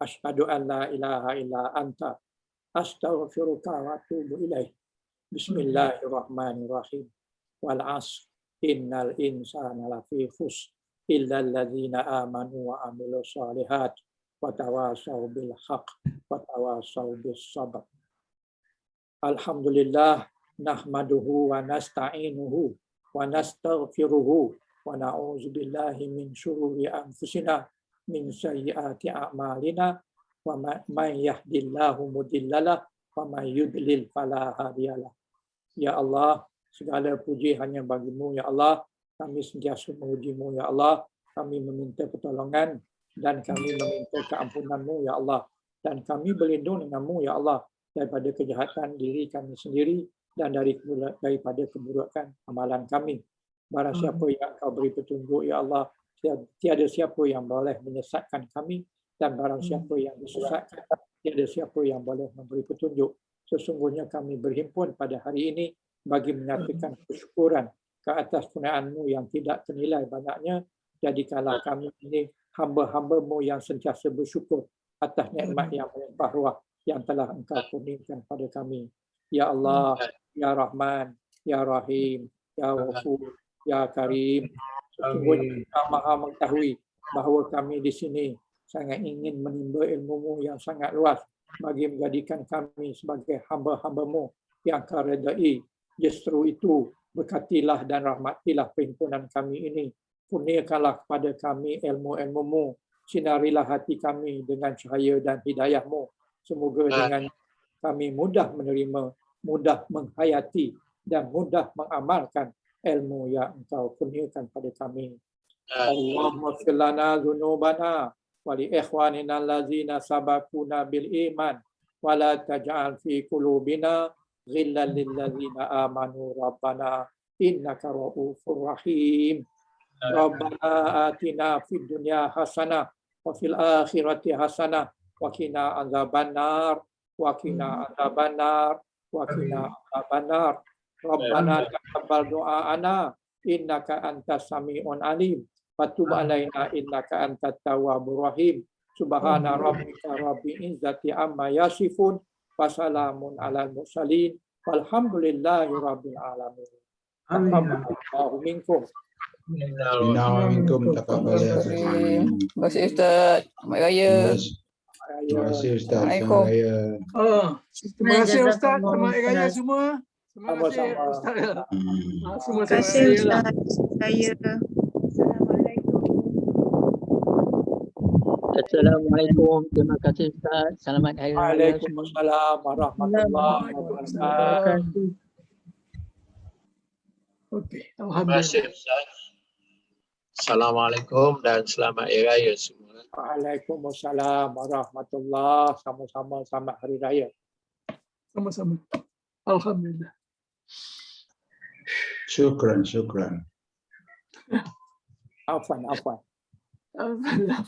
Asyhadu an la ilaha illa anta. Astaghfiruka wa atubu ilaih. Bismillahirrahmanirrahim. Wal 'asr. Innal insana lafi khusr. Illa alladzina amanu wa amilus shalihat. Wa tawasaw bil haqq. Wa tawasaw bis sabr. Alhamdulillah. Nahmaduhu wa nasta'inuhu. Wa nastaghfiruhu. Wa na'udzu billahi min syururi anfusina min sayyiati a'malina wa may yahdihillahu mudhillalah wa may yudlil fala hadiyalah. Ya Allah, segala puji hanya bagimu ya Allah. Kami sentiasa memujimu ya Allah. Kami meminta pertolongan dan kami meminta keampunanmu ya Allah. Dan kami berlindung denganmu ya Allah daripada kejahatan diri kami sendiri dan daripada keburukan amalan kami. Barang siapa yang kau beri petunjuk ya Allah, tiada siapa yang boleh menyesatkan kami, dan barang siapa yang disesatkan, tiada siapa yang boleh memberi petunjuk. Sesungguhnya kami berhimpun pada hari ini bagi menyatakan kesyukuran ke atas kurniaan-Mu yang tidak ternilai banyaknya. Jadikanlah kami ini hamba-hamba-Mu yang sentiasa bersyukur atas nikmat yang melimpah ruah yang telah Engkau kurniakan pada kami. Ya Allah, Ya Rahman, Ya Rahim, Ya Ghafur, Ya Karim. Sesungguhnya Engkau Maha mengetahui bahawa kami di sini sangat ingin menimba ilmu-Mu yang sangat luas bagi menjadikan kami sebagai hamba-hamba-Mu yang Kau redai Justru itu, berkatilah dan rahmatilah perhimpunan kami ini. Kurniakanlah kepada kami ilmu-ilmu-Mu. Sinarilah hati kami dengan cahaya dan hidayah-Mu. Semoga dengan kami mudah menerima, mudah menghayati dan mudah mengamalkan ilmu yang Engkau kurniakan pada kami. Allahumma ighfir lana dzunubana wa li ikhwanina allazina sabaquna bil iman wa la taj'al fi qulubina ghillan lil ladzina amanu rabbana innaka ra'ufur rahim. Rabbana atina fid dunya hasanah wa fil akhirati hasanah wa qina adzabannar wa qina adzabannar wa qina adzabannar. Rabbana taqabbal du'aana innaka antas sami'un alim. Fatub alaina innaka antat tawwabur rahim. Subhana rabbika rabbil izzati amma yasifun wa salamun alal mursalin walhamdulillahi rabbil alamin. Allahu minkum. Inna wa minkum taqabbal ya Karim. Terima kasih Ustaz. Selamat Raya. Terima kasih Ustaz. Assalamualaikum. Selamat Raya. Terima kasih Ustaz. Selamat Hari Raya Ustaz. semua. Terima kasih Sama-sama. Ustaz. Semua Terima kasih selamat Raya lah. Ustaz. Saya. Assalamualaikum. Terima kasih Ustaz. Selamat Hari Raya semua. Waalaikumsalam warahmatullahi wabarakatuh. Okey. Terima kasih Alhamdulillah. Ustaz. Assalamualaikum dan selamat Hari Raya semua. Waalaikumsalam warahmatullahi. Sama-sama selamat hari raya. Sama-sama. Alhamdulillah. Syukran, syukran. Afwan. Alhamdulillah.